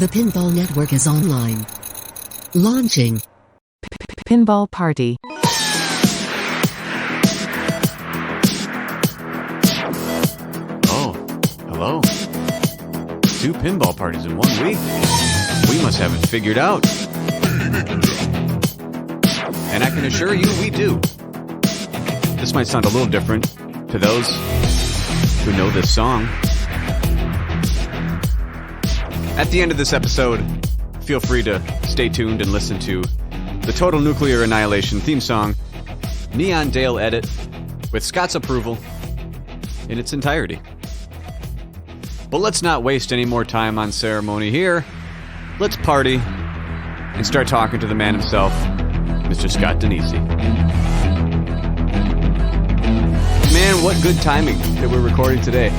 The Pinball Network is online. Launching. Pinball Party. Oh, hello. 2 pinball parties in 1 week. We must have it figured out. And I can assure you, we do. This might sound a little different to those who know this song. At the end of this episode, feel free to stay tuned and listen to the Total Nuclear Annihilation theme song, NeonDaleEDIT, with Scott's approval in its entirety. But let's not waste any more time on ceremony here. Let's party and start talking to the man himself, Mr. Scott Danesi. Man, what good timing that we're recording today.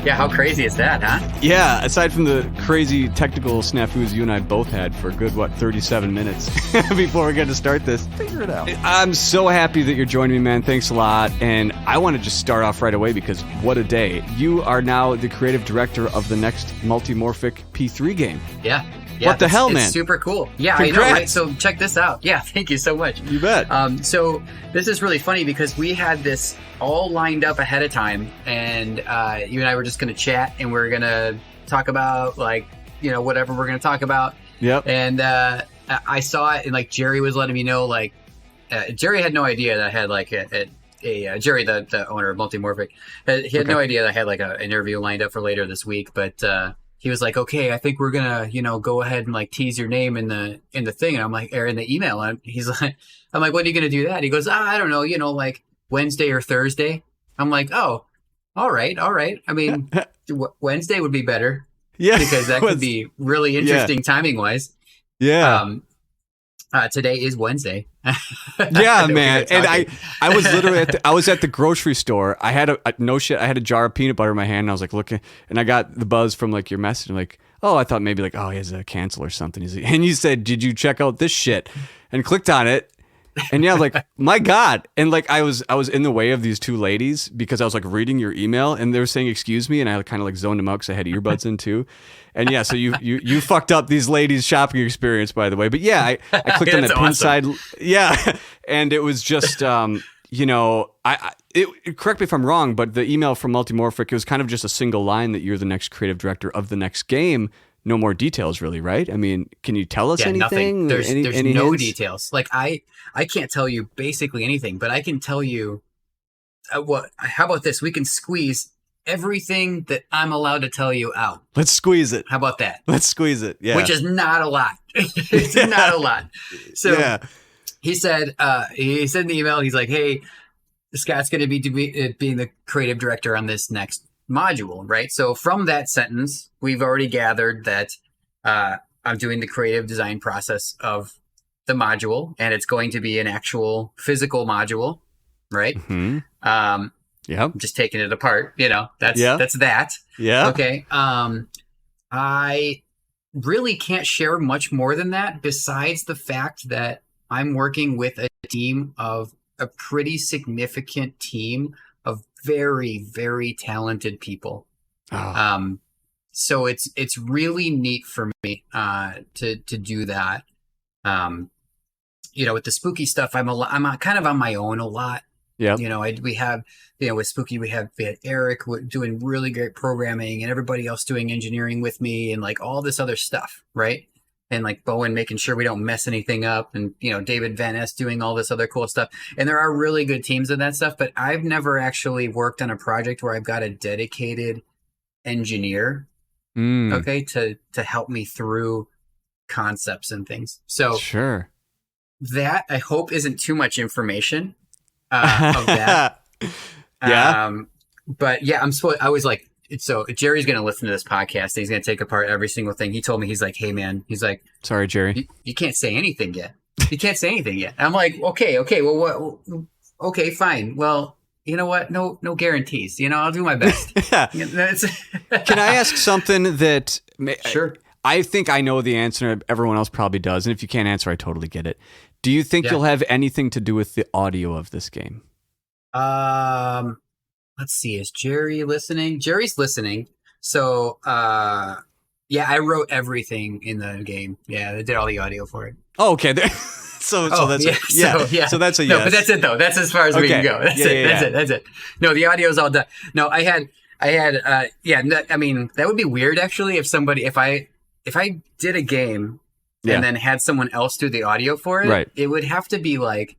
Yeah, how crazy is that, huh? Yeah, aside from the crazy technical snafus you and I both had for a good, 37 minutes before we get to start this. Figure it out. I'm so happy that you're joining me, man. Thanks a lot. And I want to just start off right away because what a day. You are now the creative director of the next Multimorphic P3 game. Yeah. What the hell, man? It's super cool. Yeah, Congrats. I know, right? So check this out. Yeah, thank you so much. You bet. So this is really funny because we had this all lined up ahead of time, and you and I were just going to chat, and we're going to talk about, whatever we're going to talk about. Yep. And I saw it, and, Jerry was letting me know, Jerry had no idea that I had, Jerry, the owner of Multimorphic, he had no idea that I had, an interview lined up for later this week, but... he was like, okay, I think we're gonna, go ahead and tease your name in the thing. And I'm like, or in the email. And he's like, I'm like, when are you gonna do that? He goes, I don't know, Wednesday or Thursday. I'm like, oh, all right. I mean, Wednesday would be better. Yeah. Because that could be really interesting timing wise. Yeah. Today is Wednesday. Yeah, man. And I was literally I was at the grocery store. I had I had a jar of peanut butter in my hand. And I was looking, and I got the buzz from your message. I'm like, oh, I thought maybe he has a cancel or something. And you said, did you check out this shit? And clicked on it. And yeah, my God. And I was in the way of these 2 ladies because I was reading your email and they were saying, excuse me. And I kind of zoned them out because I had earbuds in too. And yeah, so you fucked up these ladies' shopping experience, by the way. But yeah, I clicked on that pin side. Yeah. And it was just, correct me if I'm wrong, but the email from Multimorphic, it was kind of just a single line that you're the next creative director of the next game. No more details, really, right? I mean, can you tell us anything? Nothing. There's any no hints? details. I can't tell you basically anything, but I can tell you how about this? We can squeeze everything that I'm allowed to tell you out. Let's squeeze it. How about that? Let's squeeze it. Yeah. Which is not a lot. It's not a lot. So yeah. He said in the email, he's like, hey, Scott's going to be being the creative director on this next module, right? So from that sentence, we've already gathered that I'm doing the creative design process of the module, and it's going to be an actual physical module, right? Mm-hmm. I'm just taking it apart, that's that. Yeah. Okay. I really can't share much more than that besides the fact that I'm working with a team of a pretty significant team of very, very talented people. Oh. So it's really neat for me to do that. With the spooky stuff, I'm kind of on my own a lot. Yeah. We have, with Spooky, we had Eric doing really great programming and everybody else doing engineering with me and all this other stuff, right? And Bowen making sure we don't mess anything up, and David Van Ness doing all this other cool stuff. And there are really good teams of that stuff, but I've never actually worked on a project where I've got a dedicated engineer, okay, to help me through concepts and things. So sure, that I hope isn't too much information of that. Yeah. But yeah, I was like, so Jerry's going to listen to this podcast and he's going to take apart every single thing. He told me, he's like, hey man, he's like, sorry, Jerry, you can't say anything yet. You can't say anything yet. I'm like, okay. Well, what? Okay, fine. Well, you know what? No guarantees. I'll do my best. Yeah. Can I ask something that? Sure. I think I know the answer. Everyone else probably does. And if you can't answer, I totally get it. Do you think you'll have anything to do with the audio of this game? Let's see. Is Jerry listening? Jerry's listening. So Yeah, I wrote everything in the game. Yeah, I did all the audio for it. Oh, okay. So that's So that's a yes. No, but that's it though. That's as far as we can go. That's it. That's it. No, the audio's all done. No, I had I mean, that would be weird actually if I did a game and then had someone else do the audio for it. Right. It would have to be like,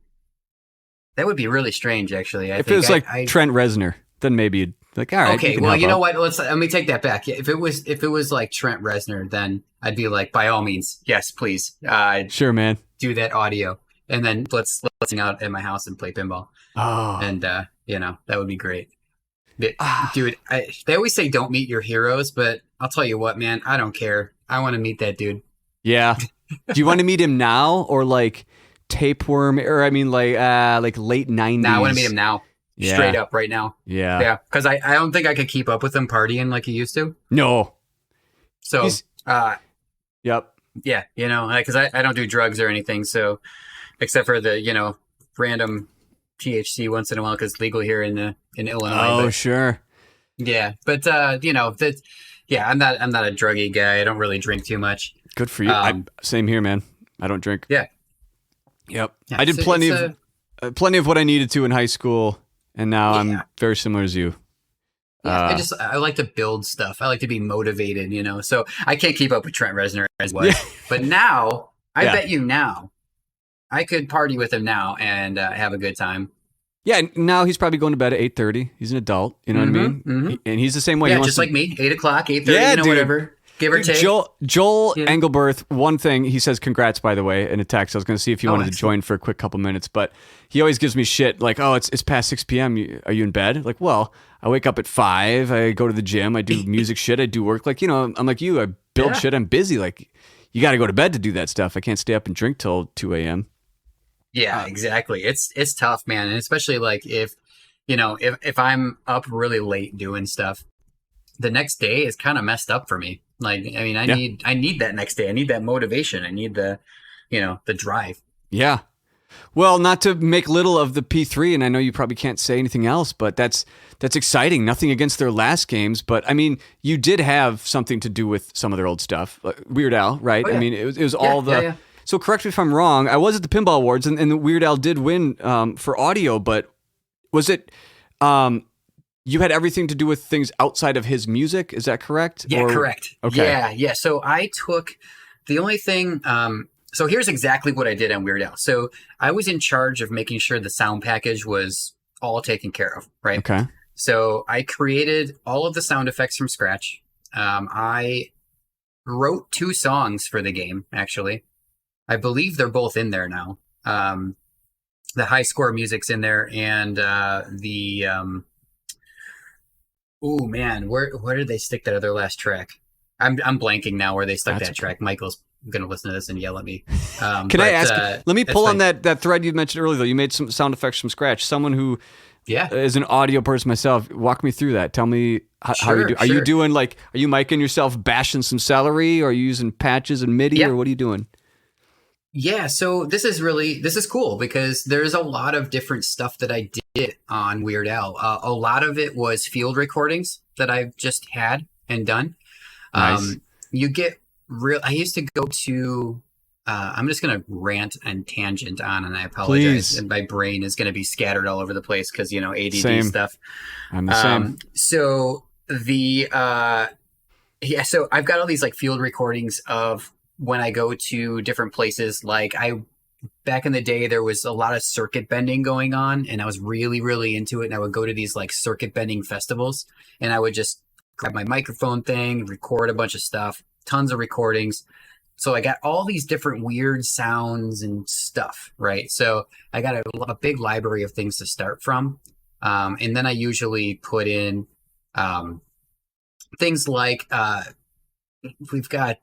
that would be really strange actually. If it was Trent Reznor, then maybe you'd like, all right. Okay, well, you know what? Let me take that back. If it was like Trent Reznor, then I'd be like, by all means, yes, please. Sure, man. Do that audio, and then let's hang out at my house and play pinball. Oh, and that would be great. But, dude, they always say don't meet your heroes, but I'll tell you what, man, I don't care. I want to meet that dude. Yeah. Do you want to meet him now or like tapeworm, or I mean like late 90s? No, I want to meet him now. Yeah. Straight up right now. Yeah. Yeah. Because I don't think I could keep up with him partying like he used to. No. So, yep. Yeah, because I don't do drugs or anything, so except for the random THC once in a while because it's legal here in Illinois. Oh, sure. Yeah, but I'm not a druggy guy. I don't really drink too much. Good for you. Same here, man. I don't drink. Yeah. Yep. Yeah, I did plenty of what I needed to in high school, and now I'm very similar as you. Yeah, I like to build stuff. I like to be motivated, So I can't keep up with Trent Reznor as well. But now, I bet you now, I could party with him now and have a good time. Yeah, now he's probably going to bed at 8:30. He's an adult, you know what I mean? Mm-hmm. And he's the same way. Yeah, just like me, 8 o'clock, 8:30, whatever. Give or take. Joel Engelberth, one thing, he says congrats, by the way, in a text. I was going to see if he wanted to join for a quick couple minutes, but he always gives me shit like, oh, it's past 6 p.m. Are you in bed? Like, well, I wake up at 5. I go to the gym. I do music shit. I do work. Like, I'm like you. I build shit. I'm busy. Like, you got to go to bed to do that stuff. I can't stay up and drink till 2 a.m. Yeah, exactly. It's tough, man. And especially like if I'm up really late doing stuff, the next day is kind of messed up for me. Like, I mean, I need that next day. I need that motivation. I need the drive. Yeah. Well, not to make little of the P3, and I know you probably can't say anything else, but that's exciting. Nothing against their last games, but I mean, you did have something to do with some of their old stuff. Weird Al, right? Oh, yeah. I mean, it was all the... Yeah. So correct me if I'm wrong. I was at the Pinball Awards, and the Weird Al did win for audio, but was it... you had everything to do with things outside of his music, is that correct? Yeah, correct. Okay. Yeah. So I took the only thing. So here's exactly what I did on Weird Al. So I was in charge of making sure the sound package was all taken care of, right? Okay. So I created all of the sound effects from scratch. I wrote 2 songs for the game, actually. I believe they're both in there now. The high score music's in there, and oh man, where did they stick that other last track? I'm blanking now where they stuck that track. Michael's gonna listen to this and yell at me. Can I ask? Let me pull on that thread you mentioned earlier. Though you made some sound effects from scratch. Someone who is an audio person myself. Walk me through that. Tell me how you do. Are you doing are you micing yourself, bashing some celery? Or are you using patches and MIDI, or what are you doing? Yeah, so this is cool because there's a lot of different stuff that I did on Weird Al. A lot of it was field recordings that I've just had and done. Nice. I used to go to, I'm just going to rant and tangent on, and I apologize. Please. And my brain is going to be scattered all over the place because, ADD same. stuff. I'm the same. So so I've got all these field recordings of when I go to different places. Back in the day, there was a lot of circuit bending going on, and I was really, really into it. And I would go to these circuit bending festivals, and I would just grab my microphone thing, record a bunch of stuff, tons of recordings. So I got all these different weird sounds and stuff, right? So I got a big library of things to start from. And then I usually put in things like I've got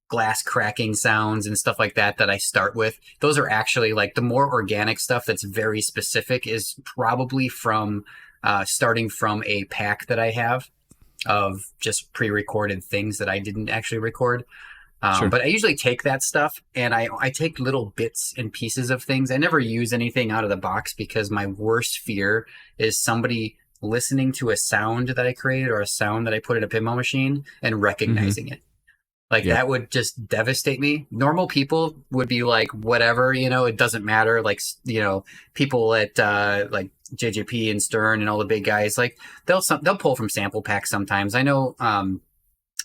glass cracking sounds and stuff like that I start with. Those are actually the more organic stuff that's very specific is probably from starting from a pack that I have of just pre-recorded things that I didn't actually record. Sure. But I usually take that stuff and I take little bits and pieces of things. I never use anything out of the box because my worst fear is somebody listening to a sound that I created or a sound that I put in a pinball machine and recognizing it. Like that would just devastate me. Normal people would be like, whatever, it doesn't matter. Like, people at like JJP and Stern and all the big guys, like they'll pull from sample packs sometimes. I know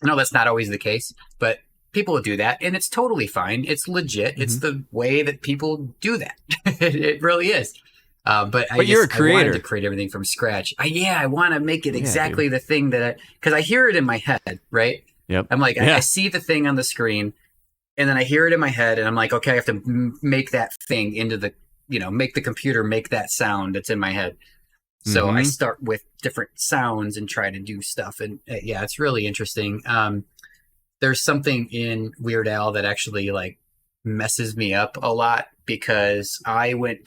that's not always the case, but people will do that, and it's totally fine. It's legit. It's the way that people do that. It really is. But you're a creator. I wanted to create everything from scratch. I want to make it exactly the thing because I hear it in my head, right? Yep. I'm like, I see the thing on the screen, and then I hear it in my head, and I'm like, okay, I have to make that thing into the, make the computer make that sound that's in my head. So I start with different sounds and try to do stuff, and it's really interesting. There's something in Weird Al that actually like messes me up a lot because when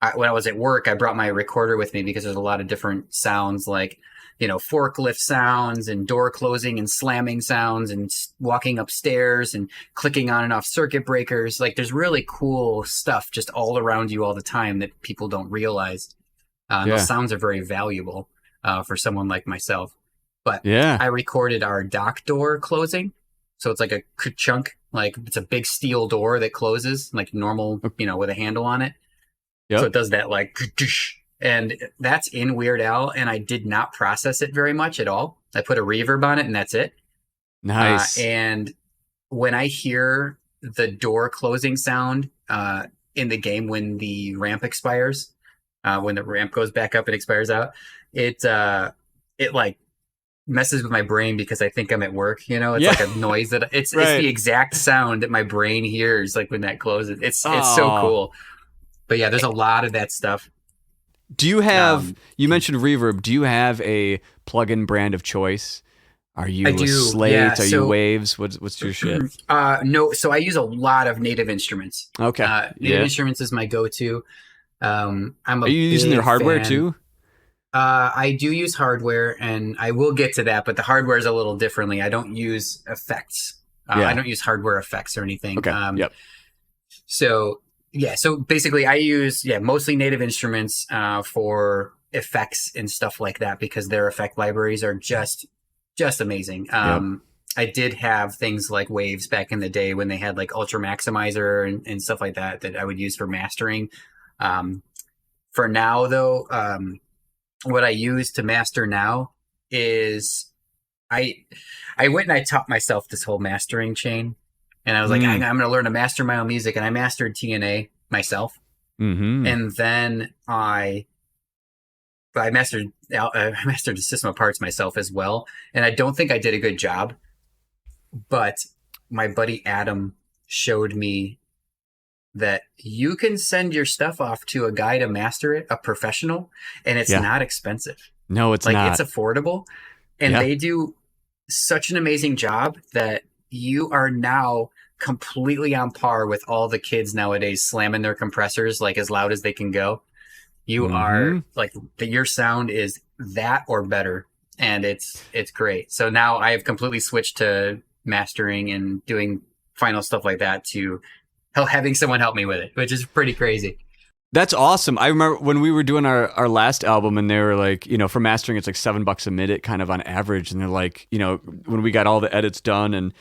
I was at work, I brought my recorder with me because there's a lot of different sounds like, forklift sounds and door closing and slamming sounds and walking upstairs and clicking on and off circuit breakers. Like there's really cool stuff just all around you all the time that people don't realize. Those sounds are very valuable for someone like myself. But I recorded our dock door closing. So it's like a ka-chunk, like it's a big steel door that closes like normal, with a handle on it. Yep. So it does that like, and that's in Weird Al, and I did not process it very much at all. I put a reverb on it, and that's it. Nice. And when I hear the door closing sound in the game when the ramp expires, when the ramp goes back up and expires out, it like messes with my brain because I think I'm at work. It's like a noise that it's the exact sound that my brain hears, like when that closes. It's so cool. But there's a lot of that stuff. Do you have, you mentioned reverb, do you have a plugin brand of choice? Are you a Slate? Are you Waves? What's your shit? No, so I use a lot of Native Instruments. Okay. Native Instruments is my go-to. Are you using their hardware too? I do use hardware, and I will get to that, but the hardware is a little differently. I don't use effects. I don't use hardware effects or anything. Okay. So basically I use mostly Native Instruments for effects and stuff like that because their effect libraries are just amazing. I did have things like Waves back in the day when they had like Ultra Maximizer and stuff like that I would use for mastering. For now though, what I use to master now is I went and I taught myself this whole mastering chain. And I was like, I'm going to learn to master my own music. And I mastered TNA myself. And then I mastered the System of Parts myself as well. And I don't think I did a good job. But my buddy Adam showed me that you can send your stuff off to a guy to master it, a professional, and it's not expensive. No, it's not. It's affordable. And they do such an amazing job that you are now completely on par with all the kids nowadays slamming their compressors like as loud as they can go. You are like your sound is that or better, and it's great. So now I have completely switched to mastering and doing final stuff like that to having someone help me with it, which is pretty crazy. That's awesome. I remember when we were doing our last album, and they were like, for mastering, it's like $7 a minute kind of on average. And they're like, when we got all the edits done, and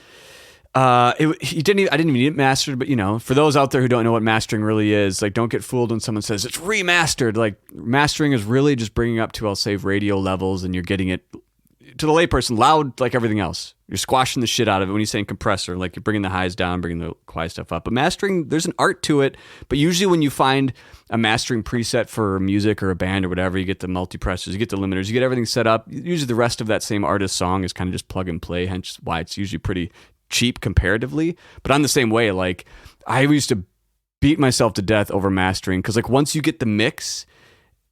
I didn't even need it mastered, but for those out there who don't know what mastering really is, like, don't get fooled when someone says it's remastered. Like, mastering is really just bringing up to, I'll say, radio levels, and you're getting it to the layperson loud like everything else. You're squashing the shit out of it. When you're saying compressor, like you're bringing the highs down, bringing the quiet stuff up. But mastering, there's an art to it. But usually when you find a mastering preset for music or a band or whatever, you get the multi-pressors, you get the limiters, you get everything set up. Usually the rest of that same artist's song is kind of just plug and play, hence why it's usually pretty cheap comparatively. But I'm the same way. Like, I used to beat myself to death over mastering because, like, once you get the mix,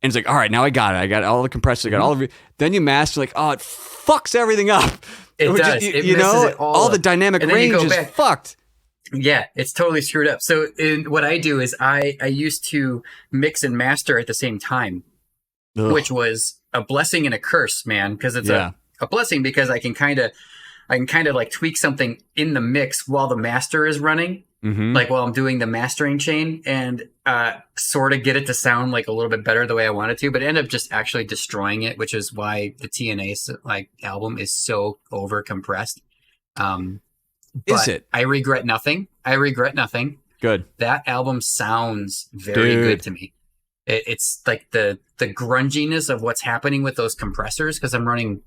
and it's like, all right, now I got it. I got all the compressors. I got all of it. Then you master, like, oh, it fucks everything up. It does. It messes it all up. The dynamic range is fucked. Yeah, it's totally screwed up. So what I do is I used to mix and master at the same time, which was a blessing and a curse, man. Because it's a blessing because I can kind of like tweak something in the mix while the master is running. like while I'm doing the mastering chain, and sort of get it to sound like a little bit better the way I want it to, but end up just actually destroying it, which is why the TNA like album is so over compressed. Is it? I regret nothing. Good. That album sounds very good to me. It's like the grunginess of what's happening with those compressors, because I'm running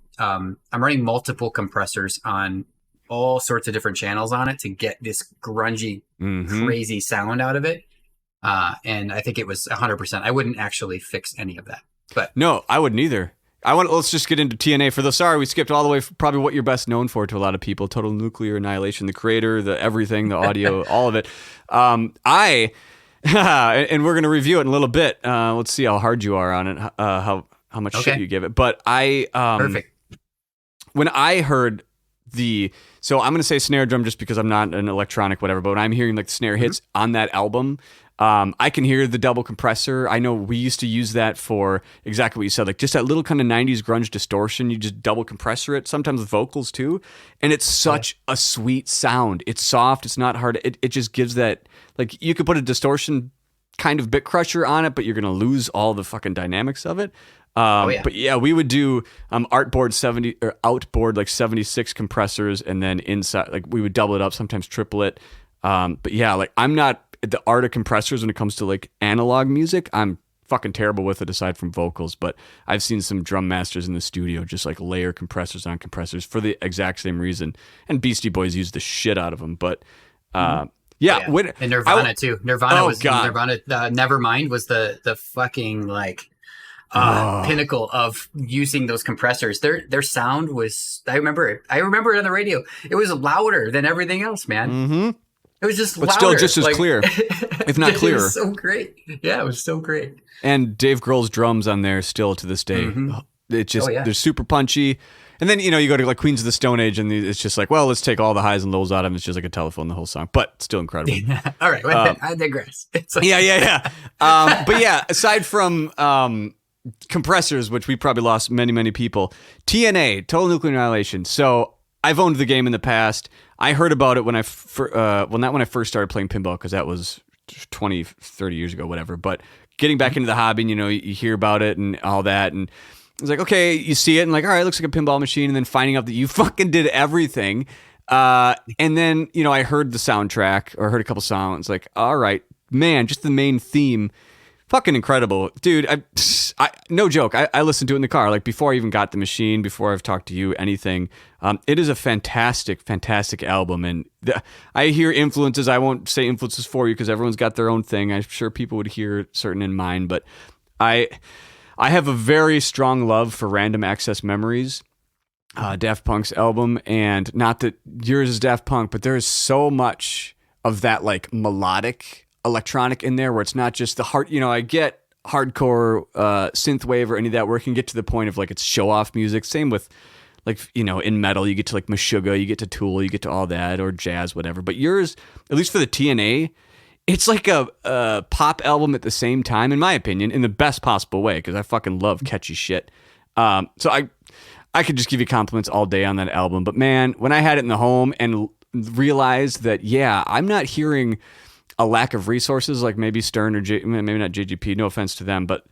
multiple compressors on all sorts of different channels on it to get this grungy, crazy sound out of it. And I think it was 100%. I wouldn't actually fix any of that. But no, I wouldn't either. Let's just get into TNA for the. Sorry, we skipped all the way. Probably what you're best known for to a lot of people: Total Nuclear Annihilation, the creator, the everything, the audio, all of it. And we're gonna review it in a little bit. Let's see how hard you are on it, how much shit you give it. But perfect. When I heard so I'm gonna say snare drum just because I'm not an electronic whatever. But when I'm hearing like the snare hits on that album. I can hear the double compressor. I know we used to use that for exactly what you said, like just that little kind of 90s grunge distortion. You just double compressor it, sometimes with vocals too. And it's such a sweet sound. It's soft. It's not hard. It just gives that, like you could put a distortion kind of bit crusher on it, but you're going to lose all the fucking dynamics of it. But yeah, we would do outboard 76 compressors, and then inside, like we would double it up, sometimes triple it. But yeah, like I'm not the art of compressors when it comes to like analog music. I'm fucking terrible with it aside from vocals, but I've seen some drum masters in the studio just like layer compressors on compressors for the exact same reason. And Beastie Boys use the shit out of them. But and Nirvana too. Nirvana Nevermind was the fucking like pinnacle of using those compressors. Their sound was, I remember it on the radio. It was louder than everything else, man. Mm-hmm. It was just but louder. still just as clear, if not clearer. It was so great. Yeah, it was so great. And Dave Grohl's drums on there still to this day. It just they're super punchy. And then you go to like Queens of the Stone Age, and it's just like, well, let's take all the highs and lows out of it. It's just like a telephone the whole song, but still incredible. All right, well, I digress. Yeah. But yeah, aside from compressors, which we probably lost many people, TNA, Total Nuclear Annihilation. So I've owned the game in the past. I heard about it when not when I first started playing pinball, because that was 20, 30 years ago, whatever. But getting back into the hobby, and, you hear about it and all that. And it's like, okay, you see it and like, all right, it looks like a pinball machine. And then finding out that you fucking did everything. And then, I heard the soundtrack or heard a couple songs. Like, all right, man, just the main theme. Fucking incredible. Dude, I no joke. I listened to it in the car, like before I even got the machine, before I've talked to you, anything. It is a fantastic album. And I hear influences. I won't say influences for you because everyone's got their own thing. I'm sure people would hear certain in mine, but I have a very strong love for Random Access Memories, Daft Punk's album. And not that yours is Daft Punk, but there is so much of that like melodic electronic in there where it's not just the hard, I get hardcore synthwave or any of that where it can get to the point of like it's show off music. Same with like, in metal, you get to like Meshuggah, you get to Tool, you get to all that, or jazz, whatever. But yours, at least for the TNA, it's like a pop album at the same time, in my opinion, in the best possible way, because I fucking love catchy shit. So I could just give you compliments all day on that album. But man, when I had it in the home and realized that, yeah, I'm not hearing a lack of resources like maybe Stern or maybe not JGP, no offense to them, but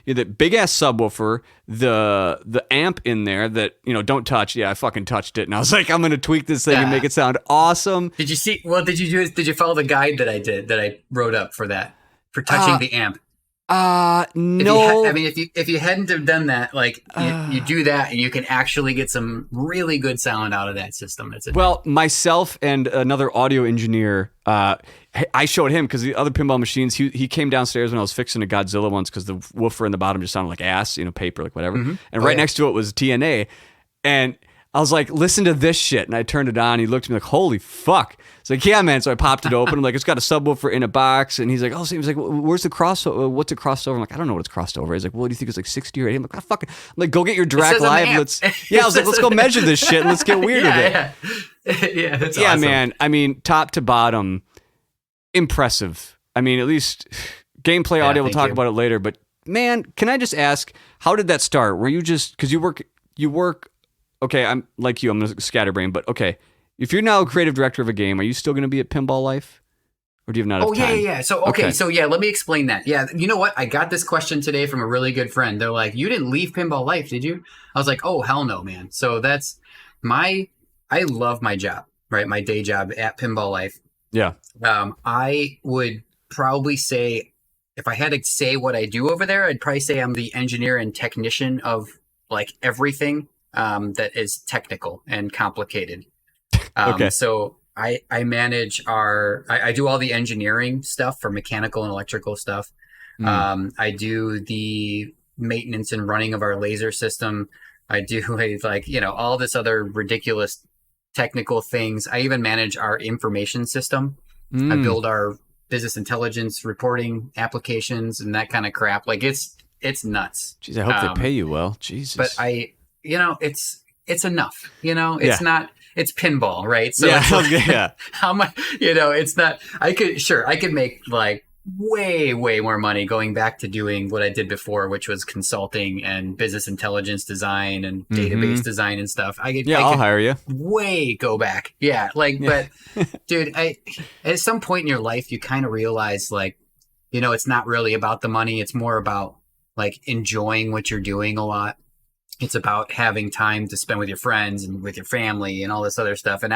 the big ass subwoofer, the amp in there that, don't touch. Yeah, I fucking touched it. And I was like, I'm going to tweak this thing and make it sound awesome. Did you follow the guide that I wrote up for that, for touching the amp? No. If you hadn't have done that, like you do that and you can actually get some really good sound out of that system. Well, myself and another audio engineer, I showed him because the other pinball machines, he came downstairs when I was fixing a Godzilla once because the woofer in the bottom just sounded like ass, paper, like whatever. And right next to it was TNA. And I was like, listen to this shit. And I turned it on. He looked at me like, holy fuck. It's like, yeah, man. So I popped it open. I'm like, it's got a subwoofer in a box. And he's like, so he was like, where's the crossover? What's it crossed over? I'm like, I don't know what it's crossed over. He's like, well, what do you think it's like 60 or 80? I'm like, fuck it. I'm like, go get your Drac Live. I was like, let's go measure this shit and let's get weird with it. Yeah, that's awesome. Man. I mean, top to bottom, impressive. I mean, at least gameplay audio, we'll talk about it later. But man, can I just ask, how did that start? Were you just, because you work, okay, I'm like you, I'm a scatterbrain, but okay, if you're now a creative director of a game, are you still going to be at Pinball Life? Or do you have not have Oh, yeah, time? yeah, yeah. So, okay, so yeah, let me explain that. Yeah, you know what? I got this question today from a really good friend. They're like, you didn't leave Pinball Life, did you? I was like, oh, hell no, man. So that's I love my job, right? My day job at Pinball Life. Yeah. I would probably say, if I had to say what I do over there, I'd probably say I'm the engineer and technician of like everything that is technical and complicated. Okay. So I manage I do all the engineering stuff for mechanical and electrical stuff. I do the maintenance and running of our laser system. I do like, all this other ridiculous technical things. I even manage our information system. I build our business intelligence reporting applications and that kind of crap. Like it's nuts. Jeez, I hope they pay you well. Jesus. But it's enough, it's not, it's pinball, right? So yeah, it's like, yeah. how much, it's not, I could make like way more money going back to doing what I did before, which was consulting and business intelligence design and database design and stuff. I'll hire you. Way go back. Yeah. Like, but dude, at some point in your life, you kind of realize like, it's not really about the money. It's more about like enjoying what you're doing a lot. It's about having time to spend with your friends and with your family and all this other stuff. And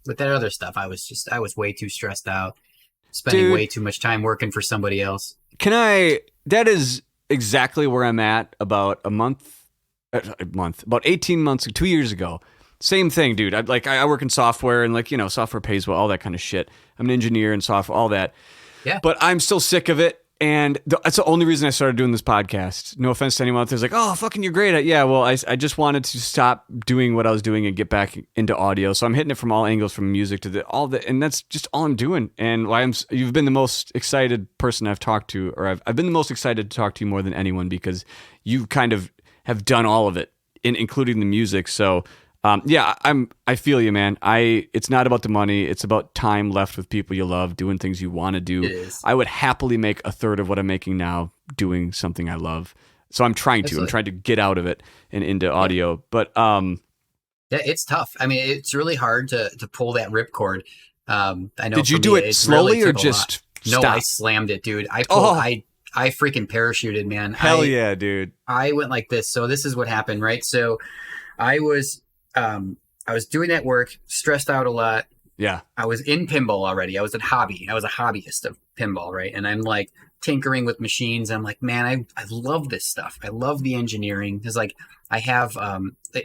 with that other stuff, I was way too stressed out, spending way too much time working for somebody else. That is exactly where I'm at about about 18 months, 2 years ago. Same thing, dude. I work in software and software pays well, all that kind of shit. I'm an engineer in software, all that. Yeah. But I'm still sick of it. And that's the only reason I started doing this podcast. No offense to anyone out there's like, oh, fucking you're great at. Yeah, well, I just wanted to stop doing what I was doing and get back into audio. So I'm hitting it from all angles, from music to and that's just all I'm doing. And you've been the most excited person I've talked to, or I've been the most excited to talk to you more than anyone because you kind of have done all of it, including the music. So I feel you, man. It's not about the money. It's about time left with people you love, doing things you want to do. It is. I would happily make a third of what I'm making now doing something I love. So I'm trying to get out of it and into audio. Yeah. But yeah, it's tough. I mean, it's really hard to pull that ripcord. I know. Did you do it slowly really or just stop? No, I slammed it, dude. I freaking parachuted, man. Hell yeah, dude. I went like this. So this is what happened, right? So I was doing that work, stressed out a lot. Yeah. I was in pinball already. I was a hobbyist of pinball, right? And I'm like tinkering with machines. I'm like, man, I love this stuff. I love the engineering. It's like I have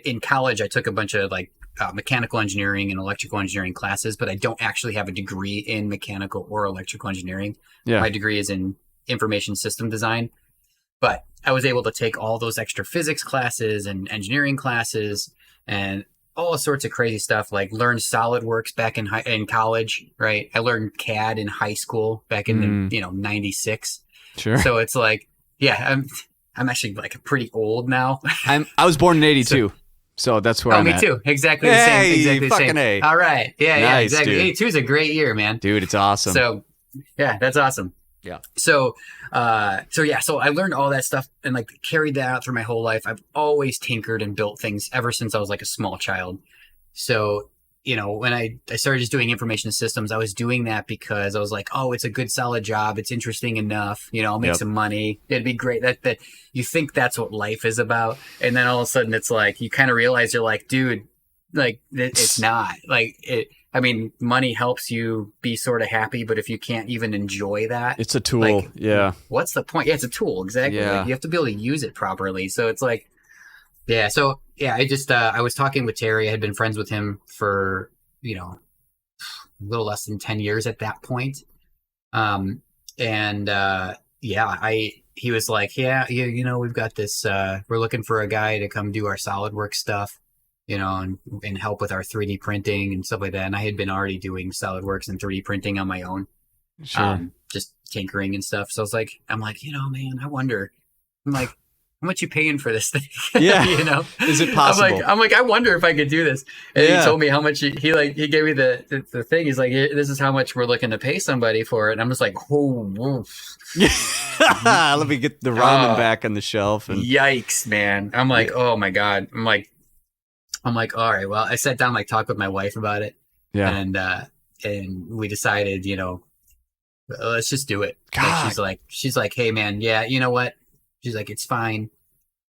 in college, I took a bunch of like mechanical engineering and electrical engineering classes, but I don't actually have a degree in mechanical or electrical engineering. Yeah. My degree is in information system design. But I was able to take all those extra physics classes and engineering classes and all sorts of crazy stuff, like learn SolidWorks back in college, right? I learned CAD in high school back in 96. Sure. So it's like, yeah, I'm actually like pretty old now. I was born in 82. So that's where I'm at. Me too. Exactly the same. Exactly the same. A. All right. Yeah, nice, exactly. Dude. 82 is a great year, man. Dude, it's awesome. So yeah, that's awesome. Yeah. So I learned all that stuff and like carried that out through my whole life. I've always tinkered and built things ever since I was like a small child. So, when I started just doing information systems, I was doing that because I was like, oh, it's a good solid job. It's interesting enough. I'll make some money. It'd be great. That you think that's what life is about. And then all of a sudden it's like, you kind of realize you're like, dude, like it's not like it. I mean, money helps you be sort of happy, but if you can't even enjoy that, it's a tool. Like, yeah. What's the point? Yeah, it's a tool. Exactly. Yeah. Like, you have to be able to use it properly. So it's like, yeah. So yeah, I was talking with Terry. I had been friends with him for, a little less than 10 years at that point. He was like, yeah, we've got this, we're looking for a guy to come do our SolidWorks stuff. And help with our 3D printing and stuff like that. And I had been already doing SolidWorks and 3D printing on my own, just tinkering and stuff. So I'm like, man, I wonder, I'm like, how much you paying for this thing? Yeah. Is it possible? I'm like, I wonder if I could do this. And he told me how much he gave me the thing. He's like, this is how much we're looking to pay somebody for it. And I'm just like, oh, let me get the ramen back on the shelf. And yikes, man. I'm like, oh my God. I'm like, all right, well, I sat down, talked with my wife about it. Yeah. And we decided, let's just do it. God. Like, she's like, hey man, yeah, you know what? She's like, it's fine.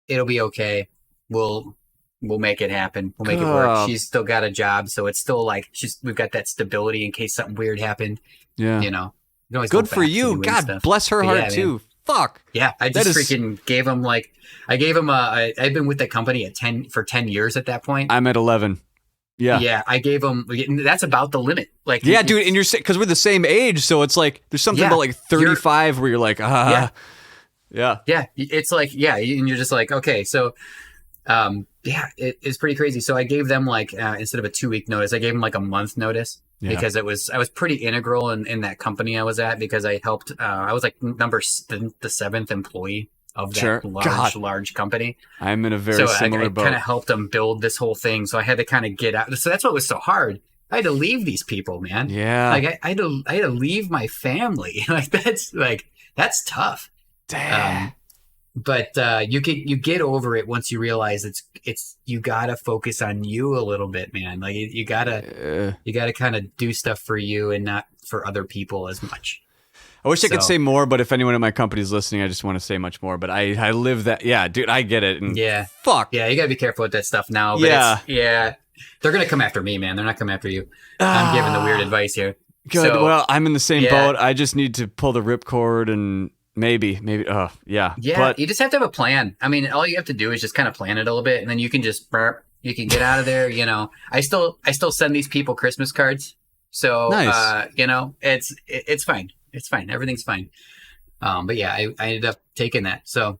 It'll be okay. We'll make it happen. We'll make it work. She's still got a job, so it's still like we've got that stability in case something weird happened. Yeah. You know. You can always Good go for back to you. doing God stuff. bless her But heart yeah, too. man. Fuck. Yeah, I That just is- freaking gave him I've been with the company for 10 years at that point. I'm at 11. Yeah. Yeah, I gave him. That's about the limit. Like, Yeah, dude, and you're because we're the same age, so it's like there's something Yeah, about like 35 where you're like, yeah. yeah, it's like, yeah, and you're just like, okay, so, yeah, it's pretty crazy. So I gave them like instead of a 2-week notice, I gave them like a month notice because I was pretty integral in that company I was at because I helped. I was like the 7th employee of that large company. I'm in a very similar boat. I kind of helped them build this whole thing, so I had to kind of get out. So that's what was so hard. I had to leave these people, man. Yeah, like I had to leave my family. That's tough. Damn. But you get over it once you realize it's you gotta focus on you a little bit, man. Like you gotta kind of do stuff for you and not for other people as much. I wish I could say more, but if anyone in my company is listening, I just want to say much more. But I live that. Yeah, dude, I get it. And fuck. Yeah, you gotta be careful with that stuff now. But yeah. They're gonna come after me, man. They're not coming after you. I'm giving the weird advice here. Good. So, well, I'm in the same boat. I just need to pull the ripcord and maybe. Yeah. But you just have to have a plan. I mean, all you have to do is just kind of plan it a little bit, and then you can just you can get out of there. You know, I still send these people Christmas cards, so nice. You know, it's fine. It's fine. Everything's fine. But yeah, I ended up taking that. So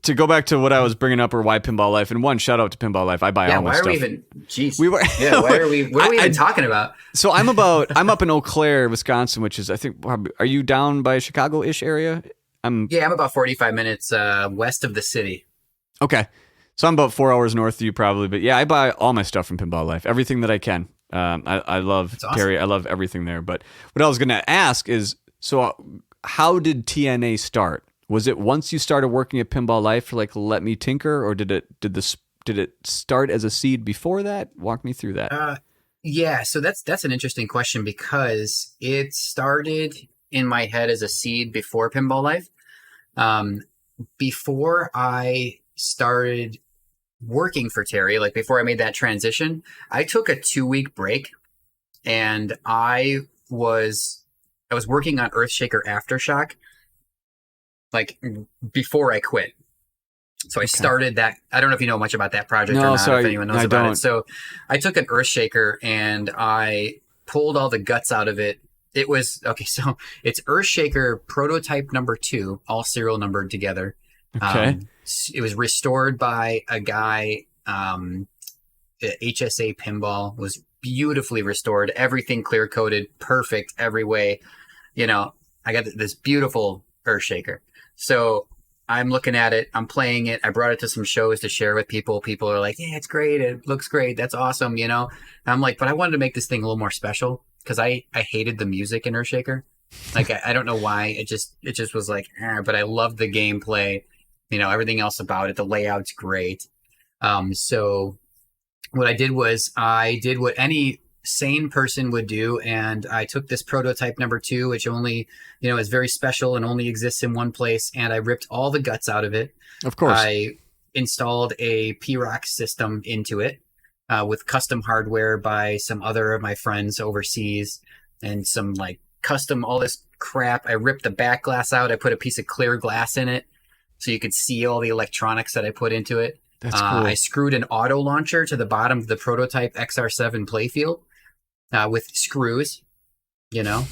to go back to what I was bringing up, or why Pinball Life, and one shout out to Pinball Life. I buy all my stuff. Why are we even? Jeez. We were. Yeah. Why are we? What are we even talking about? So I'm up in Eau Claire, Wisconsin, which is I think. Are you down by Chicago-ish area? I'm about 45 minutes west of the city. Okay. So I'm about 4 hours north of you probably, but yeah, I buy all my stuff from Pinball Life, everything that I can. I love Terry. I love everything there. But what I was going to ask is, so how did TNA start? Was it once you started working at Pinball Life, like let me tinker, or did it start as a seed before that? Walk me through that. Yeah, so that's an interesting question because it started in my head as a seed before Pinball Life. Before I started working for Terry, like before I made that transition, I took a 2-week break, and I was working on Earthshaker Aftershock, like before I quit. So I started that. I don't know if you know much about that project or not, if anyone knows about it. So I took an Earthshaker and I pulled all the guts out of it. It was, so it's Earthshaker prototype number 2, all serial numbered together. Okay. It was restored by a guy, HSA Pinball, was beautifully restored, everything clear coated, perfect every way. You know, I got this beautiful Earthshaker. So I'm looking at it, I'm playing it. I brought it to some shows to share with people. People are like, yeah, it's great. It looks great. That's awesome. You know, and I'm like, but I wanted to make this thing a little more special because I hated the music in Earthshaker. Like, I don't know why. It just was like, but I loved the gameplay, you know, everything else about it. The layout's great. So what I did was I did what any sane person would do, and I took this prototype number 2, which only, you know, is very special and only exists in one place, and I ripped all the guts out of it. Of course. I installed a PROC system into it with custom hardware by some other of my friends overseas, and some like custom all this crap. I ripped the back glass out. I put a piece of clear glass in it so you could see all the electronics that I put into it. That's cool. I screwed an auto launcher to the bottom of the prototype XR7 playfield with screws, you know,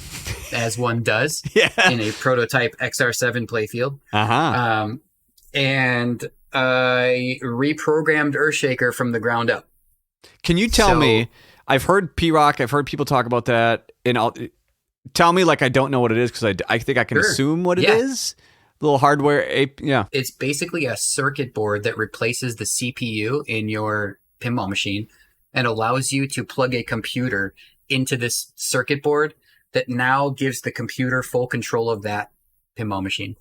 as one does in a prototype XR7 playfield. And I reprogrammed Earthshaker from the ground up. Can you tell me, I've heard P-Rock, I've heard people talk about that, and tell me like I don't know what it is, because I think I can assume what it is. Little hardware, It's basically a circuit board that replaces the CPU in your pinball machine and allows you to plug a computer into this circuit board that now gives the computer full control of that pinball machine.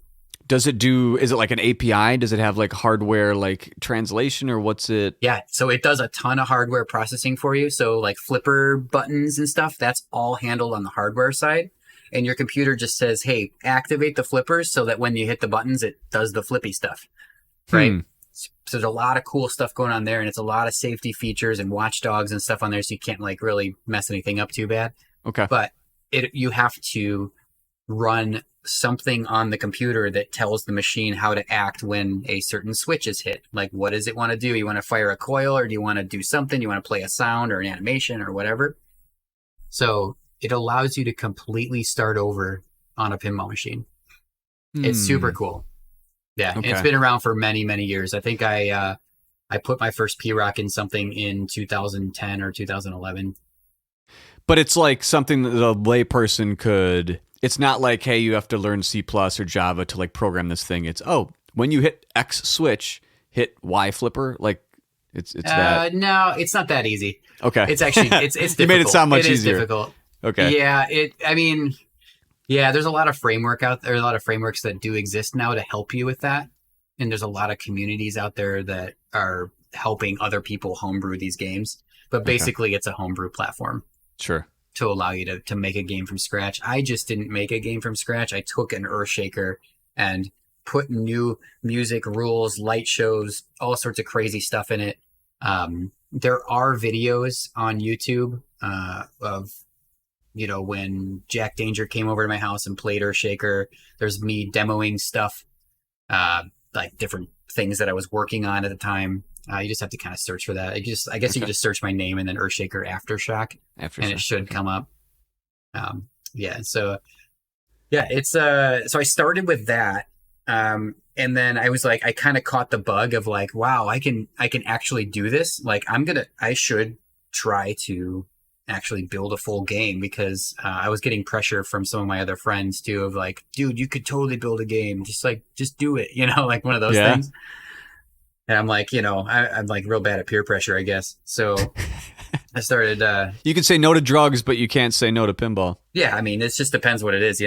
Is it like an API? Does it have like hardware, like translation, or what's it? Yeah, so it does a ton of hardware processing for you. So like flipper buttons and stuff, that's all handled on the hardware side. and your computer just says, hey, activate the flippers so that when you hit the buttons, it does the flippy stuff, right? So there's a lot of cool stuff going on there, and it's a lot of safety features and watchdogs and stuff on there, so you can't like really mess anything up too bad. Okay. But you have to run something on the computer that tells the machine how to act when a certain switch is hit. Like, what does it want to do? You want to fire a coil, or do you want to do something? You want to play a sound or an animation or whatever? So it allows you to completely start over on a pinball machine. It's super cool. Yeah, Okay. It's been around for many, many years. I think I put my first P-Rock in something in 2010 or 2011. But it's like something that a layperson could. It's not like, hey, you have to learn C+ or Java to like program this thing. It's when you hit X switch, hit Y flipper. Like it's that. No, it's not that easy. Okay. It's actually it's difficult. You made it sound much It is easier. difficult. Okay. Yeah, there's a lot of framework out there, a lot of frameworks that do exist now to help you with that. And there's a lot of communities out there that are helping other people homebrew these games. But basically, it's a homebrew platform. Sure. To allow you to make a game from scratch. I just didn't make a game from scratch. I took an Earthshaker and put new music, rules, light shows, all sorts of crazy stuff in it. There are videos on YouTube of, when Jack Danger came over to my house and played Earthshaker. There's me demoing stuff, like different things that I was working on at the time. You just have to kind of search for that. I guess you could just search my name and then Earthshaker Aftershock, and it should come up. So I started with that, and then I was like, I kind of caught the bug of like, wow, I can actually do this. Like, I should try to actually build a full game, because I was getting pressure from some of my other friends too, of like, dude, you could totally build a game. Just do it, like one of those things. And I'm like, I'm like real bad at peer pressure, I guess. So I started. You can say no to drugs, but you can't say no to pinball. Yeah, I mean, it just depends what it is,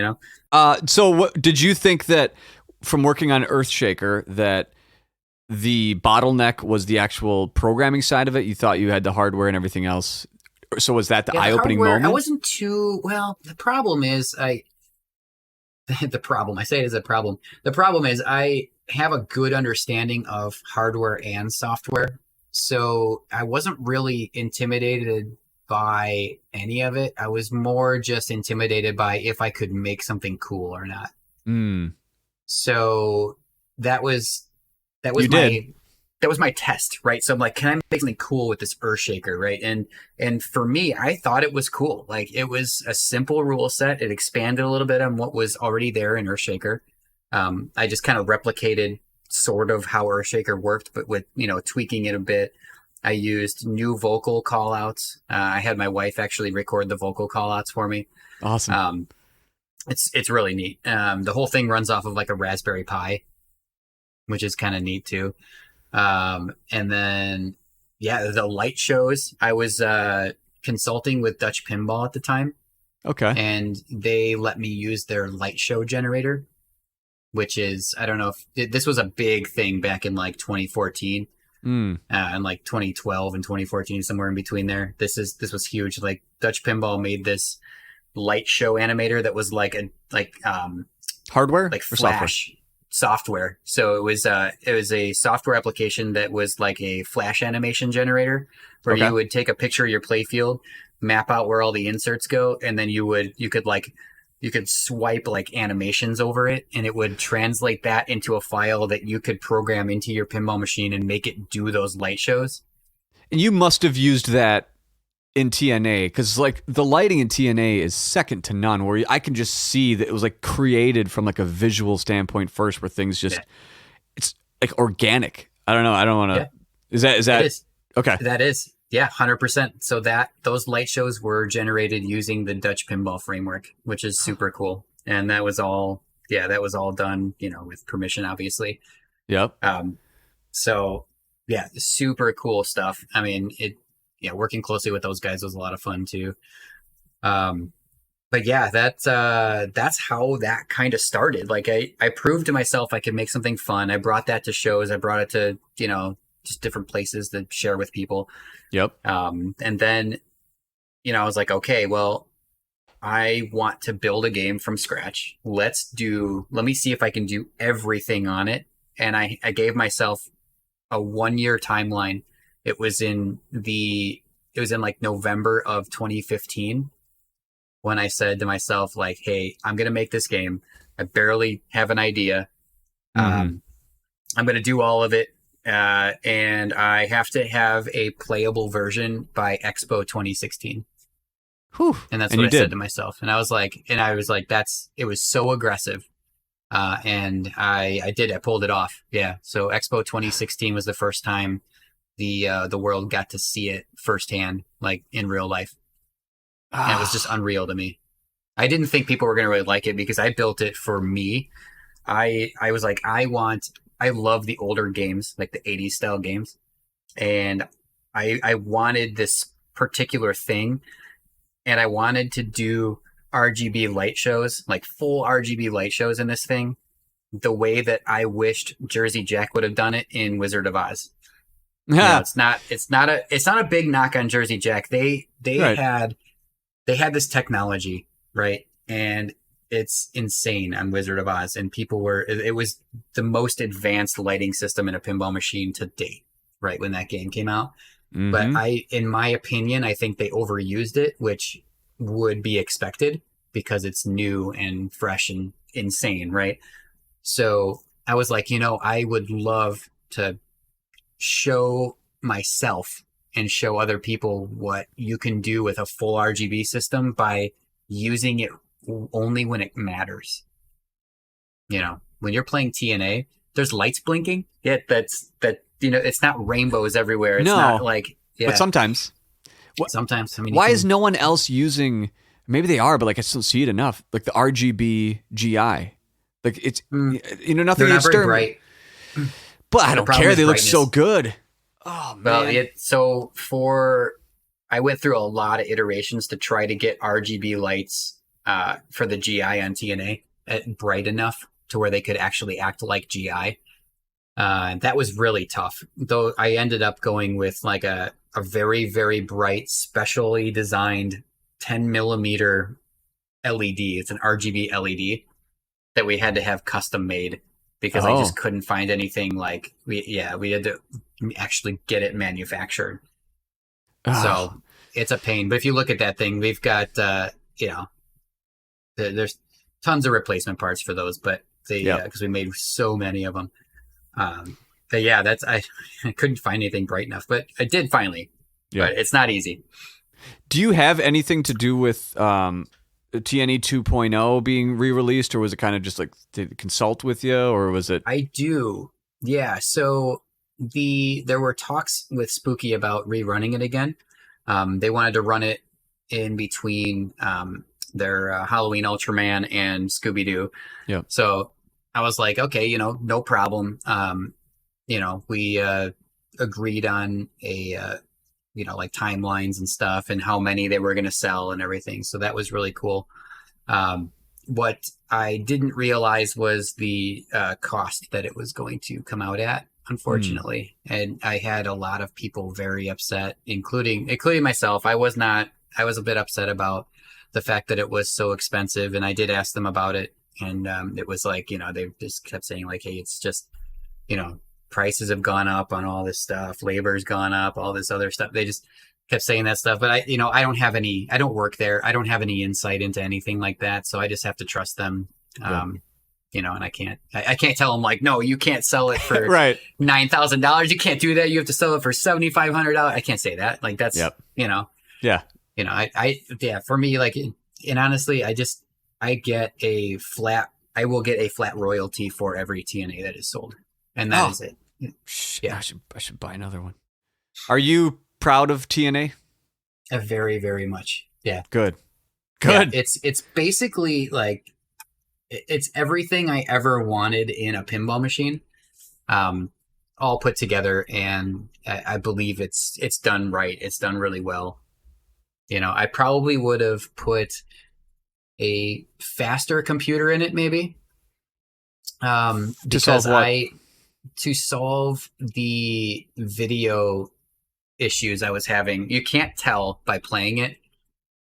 So what did you think that from working on Earthshaker that the bottleneck was the actual programming side of it? You thought you had the hardware and everything else. So was that the eye-opening moment? I wasn't too well. The problem is I say it as a problem. The problem is I have a good understanding of hardware and software, so I wasn't really intimidated by any of it. I was more just intimidated by if I could make something cool or not. So that was my test, right? So I'm like, can I make something cool with this Earthshaker, right? And for me, I thought it was cool. Like, it was a simple rule set. It expanded a little bit on what was already there in Earthshaker. I just kind of replicated sort of how Earthshaker worked, but with, tweaking it a bit. I used new vocal callouts. I had my wife actually record the vocal callouts for me. Awesome. It's really neat. The whole thing runs off of like a Raspberry Pi, which is kind of neat too. And then, the light shows. I was consulting with Dutch Pinball at the time. Okay. And they let me use their light show generator, which is, I don't know if this was a big thing back in like 2014 and like 2012 and 2014, somewhere in between there. This was huge. Like, Dutch Pinball made this light show animator that was like hardware, like Flash software. So it was a software application that was like a Flash animation generator, where you would take a picture of your playfield, map out where all the inserts go, and then you could swipe like animations over it, and it would translate that into a file that you could program into your pinball machine and make it do those light shows. And you must have used that in TNA, because like the lighting in TNA is second to none, where I can just see that it was like created from like a visual standpoint first, where things just it's like organic. I don't know. I don't want to. Is that It is. Okay? That is. Yeah, 100%. So those light shows were generated using the Dutch Pinball framework, which is super cool. And that was all done, with permission, obviously. Yep. So yeah, super cool stuff. I mean, working closely with those guys was a lot of fun too. But yeah, that's how that kind of started. Like, I proved to myself I could make something fun. I brought that to shows. I brought it to, just different places to share with people. Yep. And then, I was like, okay, well, I want to build a game from scratch. Let me see if I can do everything on it. And I gave myself a 1-year timeline. It was in like November of 2015 when I said to myself, like, hey, I'm going to make this game. I barely have an idea. I'm going to do all of it. And I have to have a playable version by Expo 2016. Whew. And that's what I said to myself. And I was like, it was so aggressive. And I did, I pulled it off. Yeah. So Expo 2016 was the first time the world got to see it firsthand, like in real life. And it was just unreal to me. I didn't think people were going to really like it because I built it for me. I was like, I love the older games, like the 80s style games. And I wanted this particular thing. And I wanted to do RGB light shows, like full RGB light shows in this thing, the way that I wished Jersey Jack would have done it in Wizard of Oz. Yeah. It's not a big knock on Jersey Jack. They Right. had this technology, right? And it's insane on Wizard of Oz. And it was the most advanced lighting system in a pinball machine to date, right? When that game came out. Mm-hmm. But in my opinion, I think they overused it, which would be expected because it's new and fresh and insane, right? So I was like, I would love to show myself and show other people what you can do with a full RGB system by using it only when it matters. When you're playing TNA, there's lights blinking. Yeah, it's not rainbows everywhere. It's not like, yeah. But sometimes. Sometimes. I mean, why is no one else using, maybe they are, but like I still see it enough, like the RGB GI. Like it's, nothing they're not against very them. bright. But I don't care. They look so good. Oh, man. Well, I went through a lot of iterations to try to get RGB lights for the GI on TNA bright enough to where they could actually act like GI. That was really tough. Though I ended up going with like a very, very bright, specially designed 10 millimeter LED. It's an RGB LED that we had to have custom made because I just couldn't find anything like we had to actually get it manufactured. So it's a pain. But if you look at that thing, we've got there's tons of replacement parts for those, but because we made so many of them. But yeah, I couldn't find anything bright enough, but I did finally. Yeah. But it's not easy. Do you have anything to do with TNE 2.0 being re-released, or was it kind of just like to consult with you, or was it? I do. Yeah. So there were talks with Spooky about rerunning it again. They wanted to run it in between their Halloween Ultraman and Scooby-Doo. Yeah. So I was like, okay, no problem. We agreed on a, like timelines and stuff and how many they were going to sell and everything. So that was really cool. What I didn't realize was the cost that it was going to come out at, unfortunately. And I had a lot of people very upset, including myself. I was a bit upset about the fact that it was so expensive. And I did ask them about it. And it was like, they just kept saying like, hey, it's just, prices have gone up on all this stuff. Labor's gone up, all this other stuff. They just kept saying that stuff. But I don't work there. I don't have any insight into anything like that. So I just have to trust them. And I can't tell them like, no, you can't sell it for right. $9,000. You can't do that. You have to sell it for $7,500. I can't say that. Like that's, yeah. For me, like, and honestly, I will get a flat royalty for every TNA that is sold. And that is it. Yeah. I should buy another one. Are you proud of TNA? Very, very much. Yeah. Good. Yeah, it's basically like, it's everything I ever wanted in a pinball machine, all put together. And I believe it's done right. It's done really well. I probably would have put a faster computer in it, maybe. Because to solve the video issues I was having. You can't tell by playing it,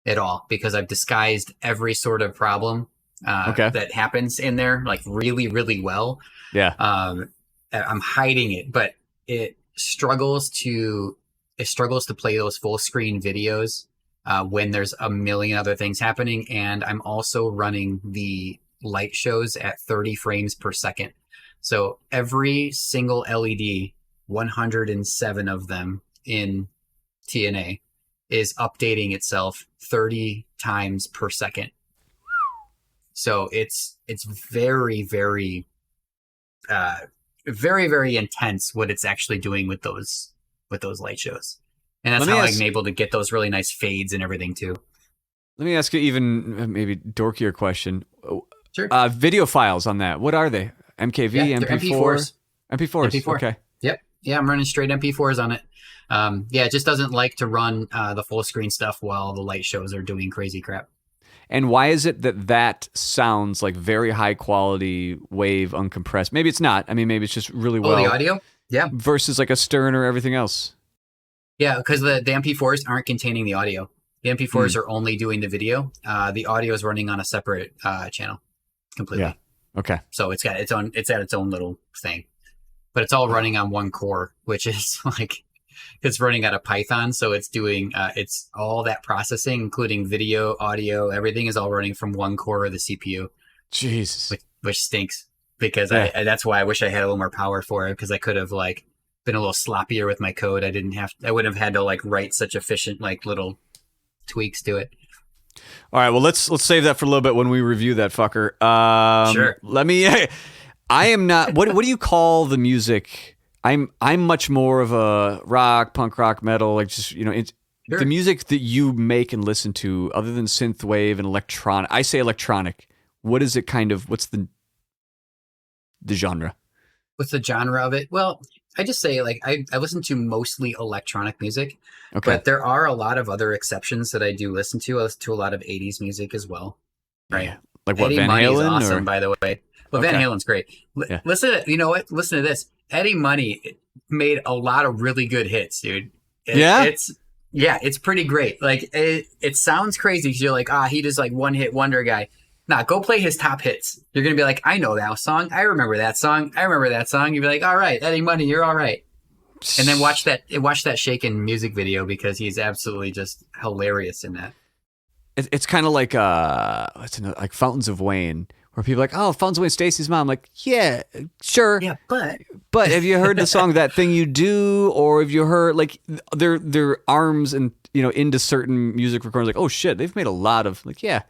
at all because I've disguised every sort of problem that happens in there like really, really well. Yeah. I'm hiding it, but it struggles to play those full screen videos when there's a million other things happening. And I'm also running the light shows at 30 frames per second. So every single LED, 107 of them in TNA, is updating itself 30 times per second. So it's very, very, very, very intense what it's actually doing with those light shows. And that's how I'm able to get those really nice fades and everything too. Let me ask you even maybe dorkier question. Sure. Video files on that. What are they? MKV, yeah, MP4? MP4s. MP4. Okay. Yep. Yeah, I'm running straight MP4s on it. It just doesn't like to run the full screen stuff while the light shows are doing crazy crap. And why is it that sounds like very high quality wave uncompressed? Maybe it's not. I mean, maybe it's just really well. Oh, the audio? Yeah. Versus like a Stern or everything else. Yeah, because the MP4s aren't containing the audio. The MP4s are only doing the video. The audio is running on a separate channel completely. Yeah. Okay. So it's at its own little thing. But it's all running on one core, which is like, it's running out of Python. So it's doing, it's all that processing, including video, audio, everything is all running from one core of the CPU. Jesus. Which stinks because that's why I wish I had a little more power for it because I could have like been a little sloppier with my code. I wouldn't have had to like write such efficient, like little tweaks to it. All right. Well, let's save that for a little bit when we review that fucker. Sure. I am not. What do you call the music? I'm much more of a rock, punk rock, metal. Like just it's Sure. the music that you make and listen to, other than synthwave and electronic. I say electronic. What is it? What's the genre? What's the genre of it? Well, I just say like I listen to mostly electronic music. Okay. But there are a lot of other exceptions that I do listen to. I listen to a lot of 80s music as well. Right. Yeah. Like what, Eddie Van Money's Halen? awesome, by the way. Well, Van Halen's great. Yeah. Listen to, you know what? Listen to this. Eddie Money made a lot of really good hits, dude. It's pretty great. Like it sounds crazy because you're like, he just like one hit wonder guy. Nah, go play his top hits. You're gonna be like, I know that song. I remember that song. You'll be like, all right, Eddie Money, you're all right. And then watch that Shaken music video because he's absolutely just hilarious in that. It's kind of like like Fountains of Wayne, where people are like, oh, Fountains of Wayne, Stacy's mom. Like, yeah, sure. Yeah, but have you heard the song That Thing You Do? Or have you heard like their arms and into certain music recordings? Like, oh shit, they've made a lot of like, yeah.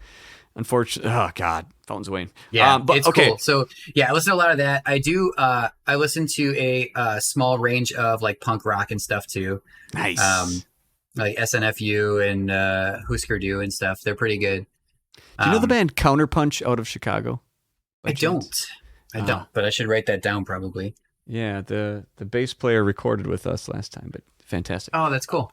Unfortunately, oh god, Fountains of Wayne. Yeah, but it's cool. So yeah, I listen to a lot of that. I do. I listen to a small range of like punk rock and stuff too. Nice. Like SNFU and Husker Du and stuff. They're pretty good. Do you know the band Counterpunch out of Chicago? I don't, but I should write that down probably. Yeah, the bass player recorded with us last time, but fantastic. Oh, that's cool.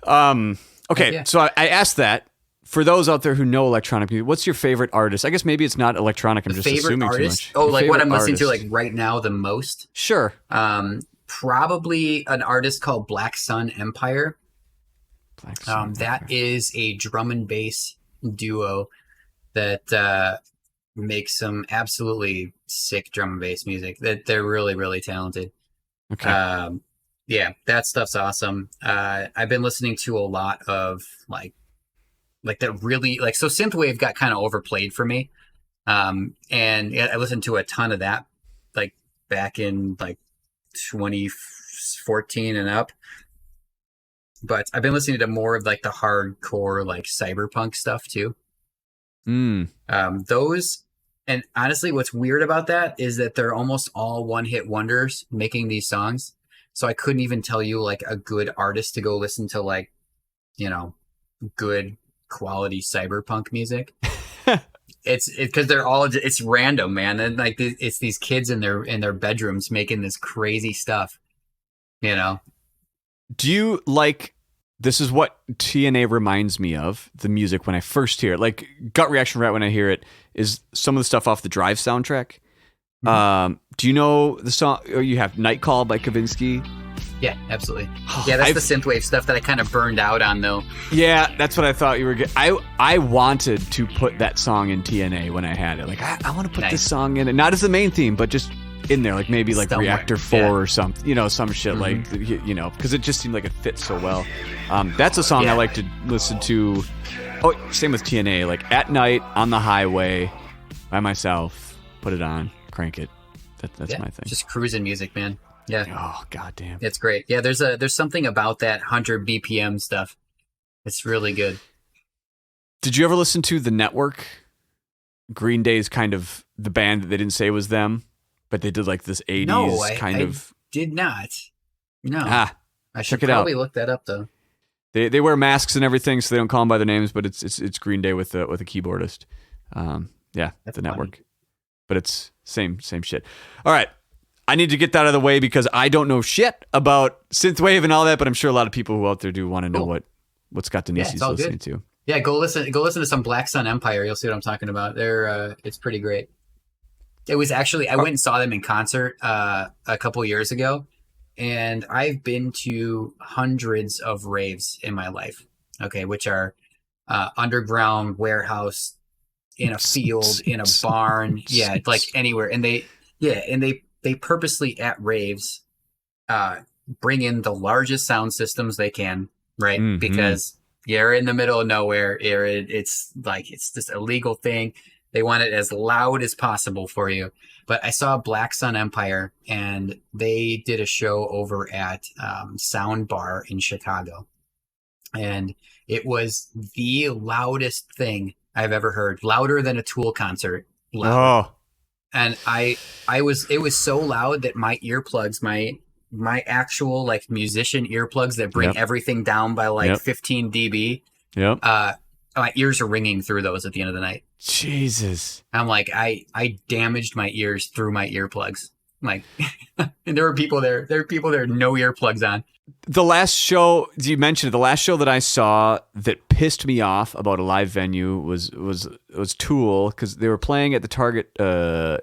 Okay, Yeah. so I asked that. For those out there who know electronic music, what's your favorite artist? I guess maybe it's not electronic. I'm just assuming artist? too much. Oh, Your like what I'm favorite listening to artist. like right now the most? Sure. Probably an artist called Black Sun Empire. Black Sun That Empire. is a drum and bass duo that makes some absolutely sick drum and bass music. That they're really, really talented. Okay. Yeah, that stuff's awesome. I've been listening to a lot of like that really like so synthwave got kind of overplayed for me. And I listened to a ton of that like back in like 2014 and up. But I've been listening to more of like the hardcore like cyberpunk stuff too. Those, and honestly what's weird about that is that they're almost all one-hit wonders making these songs. So I couldn't even tell you like a good artist to go listen to like, good quality cyberpunk music. It's because they're all, it's random, man. And like it's these kids in their bedrooms making this crazy stuff, Do you like, this is what TNA reminds me of, the music when I first hear it. Like, gut reaction right when I hear it is some of the stuff off the Drive soundtrack. Do you know the song, you have Night Call by Kavinsky? Yeah, absolutely. Yeah, that's the synthwave stuff that I kind of burned out on, though. Yeah, that's what I thought you were getting. I wanted to put that song in TNA when I had it. Like, I want to put this song in it. Not as the main theme, but just in there. Like, maybe like Somewhere. Reactor 4 or something. You know, some shit like, you know, because it just seemed like it fits so well. That's a song I like to listen to. Oh, same with TNA. Like, at night, on the highway, by myself, put it on, crank it. That's my thing. Just cruising music, man. Yeah. Oh, goddamn. It's great. Yeah, there's something about that 100 BPM stuff. It's really good. Did you ever listen to The Network? Green Day's kind of the band that they didn't say was them, but they did like this 80s kind of. Did not. No. I should check it probably out. look that up, though. They wear masks and everything, so they don't call them by their names. But it's Green Day with a keyboardist. Yeah, That's The funny. Network. But it's same shit. All right, I need to get that out of the way because I don't know shit about synthwave and all that. But I'm sure a lot of people who out there do want to know what Scott Danesi's listening to. Yeah, go listen to some Black Sun Empire. You'll see what I'm talking about. It's pretty great. It was actually I went and saw them in concert a couple years ago. And I've been to hundreds of raves in my life, okay, which are underground warehouse, in a field, in a barn, like anywhere. And they purposely at raves bring in the largest sound systems they can, right? Mm-hmm. Because you're in the middle of nowhere. It's this illegal thing. They want it as loud as possible for you. But I saw Black Sun Empire, and they did a show over at Sound Bar in Chicago. And it was the loudest thing I've ever heard. Louder than a Tool concert. Loud. Oh. And it was so loud that my earplugs, my actual like musician earplugs that bring everything down by like 15 dB. Yep. My ears are ringing through those at the end of the night. Jesus. I'm like, I damaged my ears through my earplugs. Like, and there were people there. There were people there, no earplugs on. The last show you mentioned, the last show that I saw that pissed me off about a live venue was Tool, because they were playing at the Target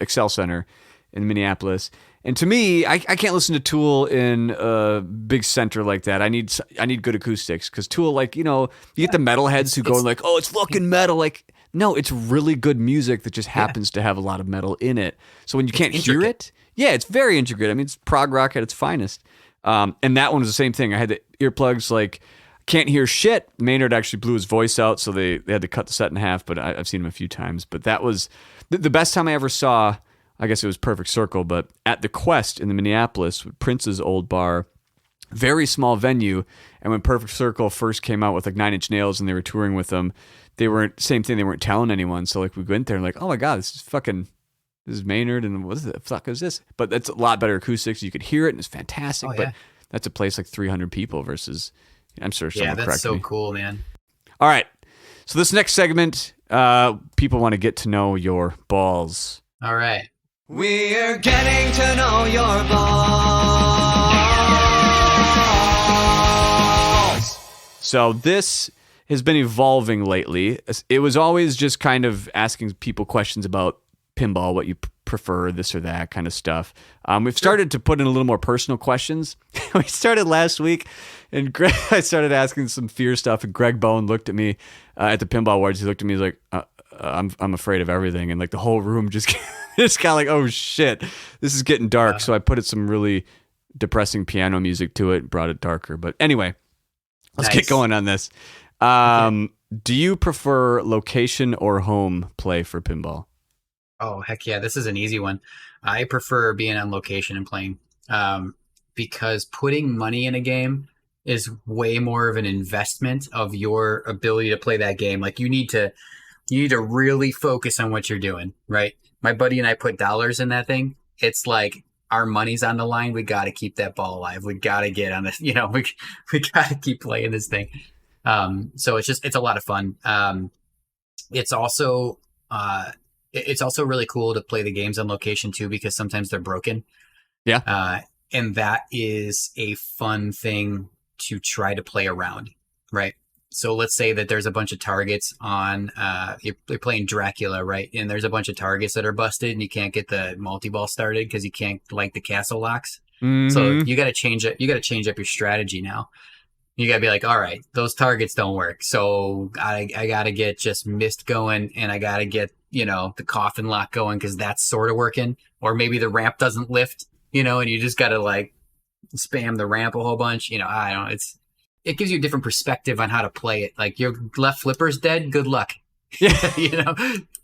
Excel Center in Minneapolis. And to me, I can't listen to Tool in a big center like that. I need good acoustics, because Tool, like, you know, you get the metalheads who go like, oh, it's fucking metal. Like, no, it's really good music that just happens to have a lot of metal in it. So when you can't hear it, it's very intricate. I mean, it's prog rock at its finest. And that one was the same thing. I had the earplugs, like, can't hear shit. Maynard actually blew his voice out, so they had to cut the set in half, but I've seen him a few times. But that was the best time I ever saw. I guess it was Perfect Circle, but at the Quest in the Minneapolis, Prince's old bar, very small venue. And when Perfect Circle first came out with like 9 Inch Nails and they were touring with them, they weren't telling anyone. So like we went there and like, oh my God, this is Maynard, and what the fuck is this? But that's a lot better acoustics. You could hear it and it's fantastic. Oh, yeah. But that's a place like 300 people versus, I'm sure someone that's correct so me. cool, man. All right. So this next segment, people want to get to know your balls. All right. We're getting to know your balls. So this has been evolving lately. It was always just kind of asking people questions about pinball, what you prefer, this or that kind of stuff. We've started to put in a little more personal questions. We started last week, and I started asking some fear stuff, and Greg Bone looked at me at the Pinball Awards. He looked at me, he's like, I'm afraid of everything. And like the whole room just got like, oh shit, this is getting dark. So I put some really depressing piano music to it, brought it darker. But anyway, let's get going on this. Do you prefer location or home play for pinball? Oh, heck yeah. This is an easy one. I prefer being on location and playing because putting money in a game is way more of an investment of your ability to play that game. Like you need to really focus on what you're doing, right? My buddy and I put dollars in that thing. It's like our money's on the line. We got to keep that ball alive. We got to get on this, we got to keep playing this thing. So it's a lot of fun. It's also really cool to play the games on location too, because sometimes they're broken. Yeah. And that is a fun thing to try to play around, right? So let's say that there's a bunch of targets on, you're playing Dracula, right? And there's a bunch of targets that are busted and you can't get the multi-ball started because you can't like the castle locks. So Mhm. you got to change it. You got to change up your strategy now. You got to be like, all right, those targets don't work. So I got to get just mist going, and I got to get, the coffin lock going because that's sort of working. Or maybe the ramp doesn't lift, and you just got to like spam the ramp a whole bunch. I don't know. It gives you a different perspective on how to play it. Like your left flipper's dead. Good luck. Yeah.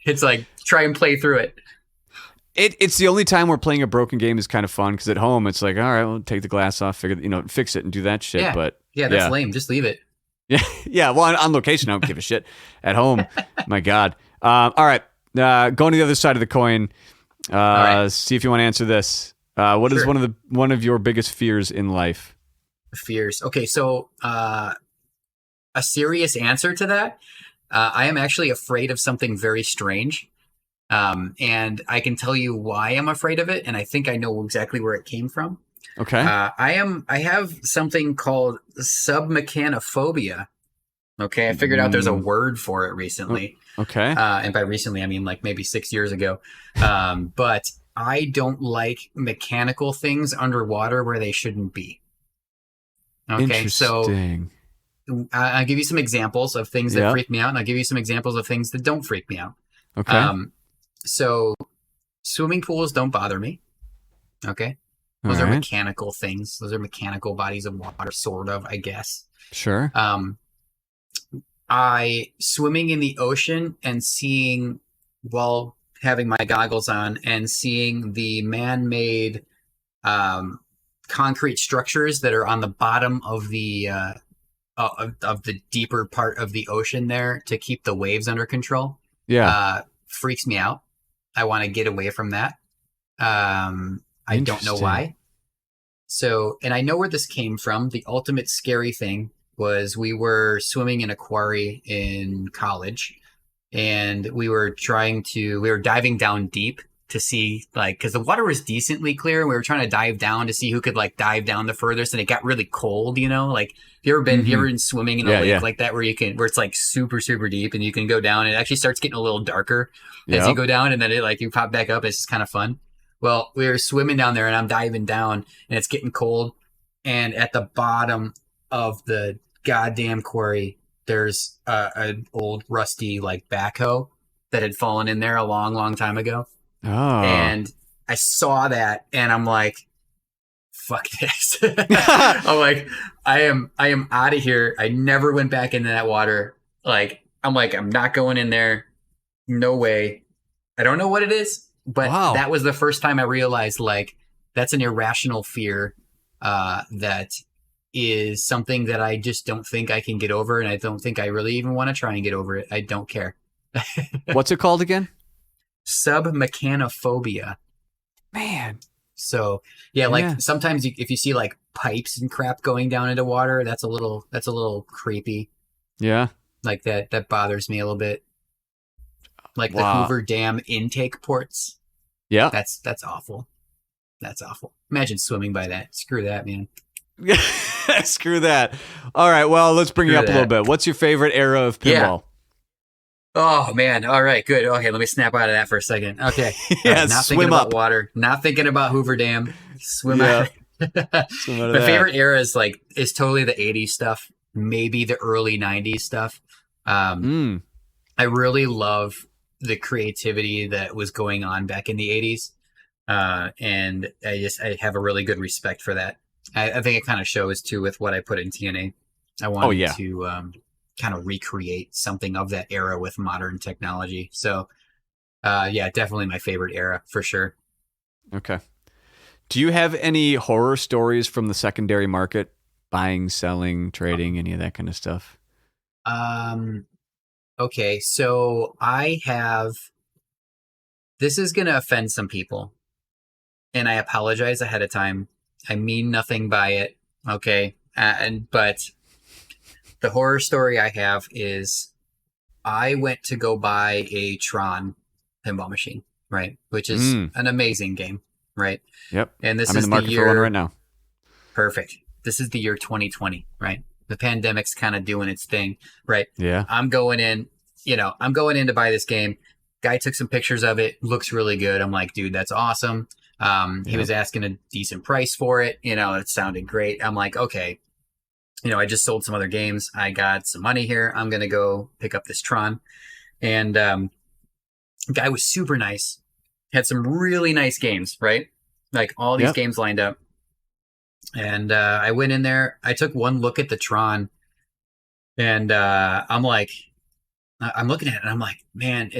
It's like try and play through it. It's the only time where playing a broken game is kind of fun because at home it's like, all right, well, take the glass off, fix it and do that shit. Yeah. But That's lame. Just leave it. Yeah, yeah. Well, on location, I don't give a shit. At home, my God. All right, going to the other side of the coin. right. See if you want to answer this. What is Sure. one of your biggest fears in life? Fears. Okay, so a serious answer to that. I am actually afraid of something very strange. And I can tell you why I'm afraid of it, and I think I know exactly where it came from. Okay. I have something called submechanophobia. Okay, I figured out there's a word for it recently. Okay. And by recently, I mean like maybe 6 years ago. But I don't like mechanical things underwater where they shouldn't be. Okay, so Interesting. I'll give you some examples of things that freak me out, and I'll give you some examples of things that don't freak me out. Okay. So swimming pools don't bother me. Okay. Those All are right. mechanical things. Those are mechanical bodies of water, sort of, I guess. Sure. Swimming in the ocean and seeing, while having my goggles on, and seeing the man-made concrete structures that are on the bottom of the deeper part of the ocean there to keep the waves under control. Yeah. Freaks me out. I want to get away from that. I don't know Interesting. why. So, and I know where this came from. The ultimate scary thing was we were swimming in a quarry in college, and we were diving down deep to see, like, because the water was decently clear, and we were trying to dive down to see who could like dive down the furthest, and it got really cold, like, you ever been swimming in a lake like that where it's like super, super deep and you can go down, and it actually starts getting a little darker as you go down, and then you pop back up. It's just kind of fun. Well, we were swimming down there, and I'm diving down, and it's getting cold, and at the bottom of the goddamn quarry, there's an old rusty like backhoe that had fallen in there a long, long time ago. Oh. And I saw that, and I'm like, fuck this. I'm like, I am out of here. I never went back into that water. I'm not going in there. No way. I don't know what it is, but that was the first time I realized, like, that's an irrational fear that is something that I just don't think I can get over, and I don't think I really even want to try and get over it. I don't care. What's it called again? Submechanophobia. Man. So sometimes if you see like pipes and crap going down into water, that's a little creepy. Yeah. Like that bothers me a little bit. Like the Hoover Dam intake ports. Yeah. That's awful. That's awful. Imagine swimming by that. Screw that, man. Screw that. All right. Well, let's bring you up a little bit. What's your favorite era of pinball? Oh man! All right, good. Okay, let me snap out of that for a second. Okay, not thinking about water, not thinking about Hoover Dam. Swim out. My favorite era is totally the '80s stuff, maybe the early '90s stuff. I really love the creativity that was going on back in the '80s, and I have a really good respect for that. I think it kind of shows too with what I put in TNA. I wanted to kind of recreate something of that era with modern technology. So, definitely my favorite era for sure. Okay. Do you have any horror stories from the secondary market? Buying, selling, trading, any of that kind of stuff? Okay. So this is going to offend some people, and I apologize ahead of time. I mean nothing by it. Okay. But the horror story I have is I went to go buy a Tron pinball machine, right? Which is an amazing game, right? Yep. And I'm in the market for one right now. Perfect. This is the year 2020, right? The pandemic's kind of doing its thing, right? Yeah. I'm going in to buy this game. Guy took some pictures of it. Looks really good. I'm like, dude, that's awesome. He was asking a decent price for it. You know, it sounded great. I'm like, okay, you know, I just sold some other games. I got some money here. I'm going to go pick up this Tron. And the guy was super nice. Had some really nice games, right? Like all these games lined up. And I went in there. I took one look at the Tron. And I'm like, I'm looking at it and I'm like, man,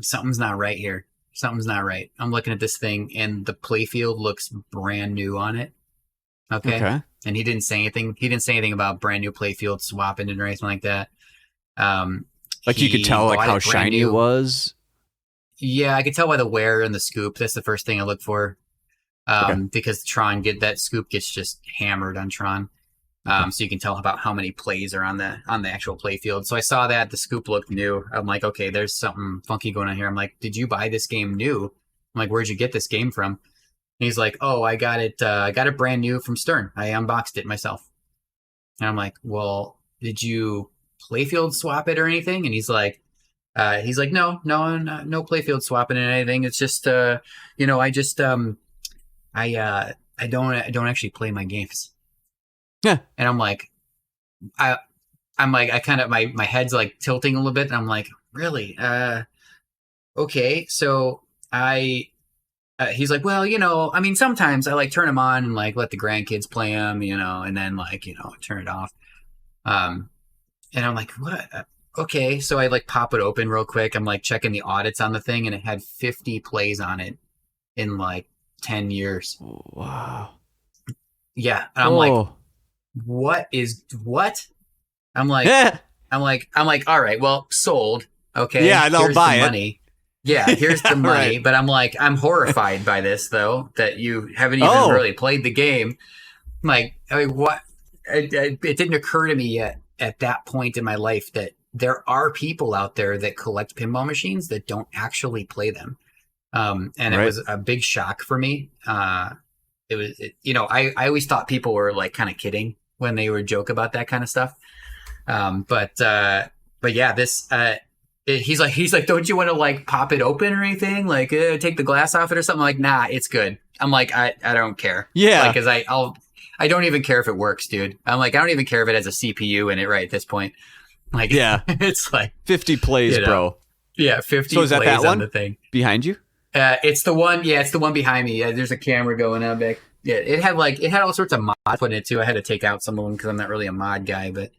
something's not right here. Something's not right. I'm looking at this thing and the playfield looks brand new on it. Okay. And he didn't say anything. He didn't say anything about brand new playfield swapping it or anything like that. Like you could tell like how shiny it was. Yeah, I could tell by the wear and the scoop. That's the first thing I look for. Because Tron that scoop gets just hammered on Tron. So you can tell about how many plays are on the actual play field. So I saw that the scoop looked new. I'm like, okay, there's something funky going on here. I'm like, did you buy this game new? I'm like, where'd you get this game from? And he's like, oh, I got it brand new from Stern. I unboxed it myself. And I'm like, well, did you playfield swap it or anything? And he's like, no playfield swapping and anything. It's just, you know, I don't actually play my games. Yeah. And I'm like, I kind of, my head's like tilting a little bit. And I'm like, really? Okay. So he's like, well, you know, I mean, sometimes I like turn them on and like let the grandkids play them, you know, and then like, you know, turn it off. And I'm like, what? Okay. So I like pop it open real quick. I'm like checking the audits on the thing and it had 50 plays on it in like 10 years. Wow. Yeah. And I'm like, what? I'm like, all right, well, sold. Okay. Yeah, I'll buy it. Money. Yeah, here's the money. Right. But I'm like, I'm horrified by this though, that you haven't even really played the game. I'm like, I mean, what? It didn't occur to me yet at that point in my life that there are people out there that collect pinball machines that don't actually play them. And it was a big shock for me. You know, I always thought people were like kind of kidding when they would joke about that kind of stuff. But yeah, this, he's like, don't you want to like pop it open or anything? Like take the glass off it or something? I'm like, nah, it's good. I'm like, I don't care. Yeah. Like, cause I don't even care if it works, dude. I'm like, I don't even care if it has a CPU in it right at this point. Like, yeah, it's like 50 plays, bro. Yeah. 50 so is that plays that one on the thing behind you? It's the one. Yeah, it's the one behind me. Yeah, there's a camera going on back. Yeah, it had all sorts of mods put in it too. I had to take out some of them because I'm not really a mod guy. But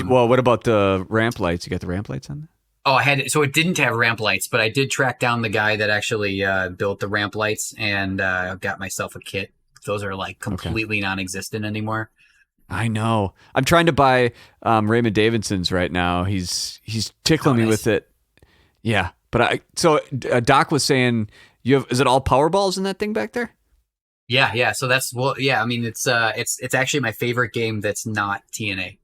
well, what about the ramp lights? You got the ramp lights on there? Oh, I had so it didn't have ramp lights, but I did track down the guy that actually built the ramp lights and got myself a kit. Those are like completely non-existent anymore. I know. I'm trying to buy Raymond Davidson's right now. He's tickling me with it. Yeah, but Doc was saying is it all Powerballs in that thing back there? Yeah. So I mean, it's actually my favorite game that's not TNA.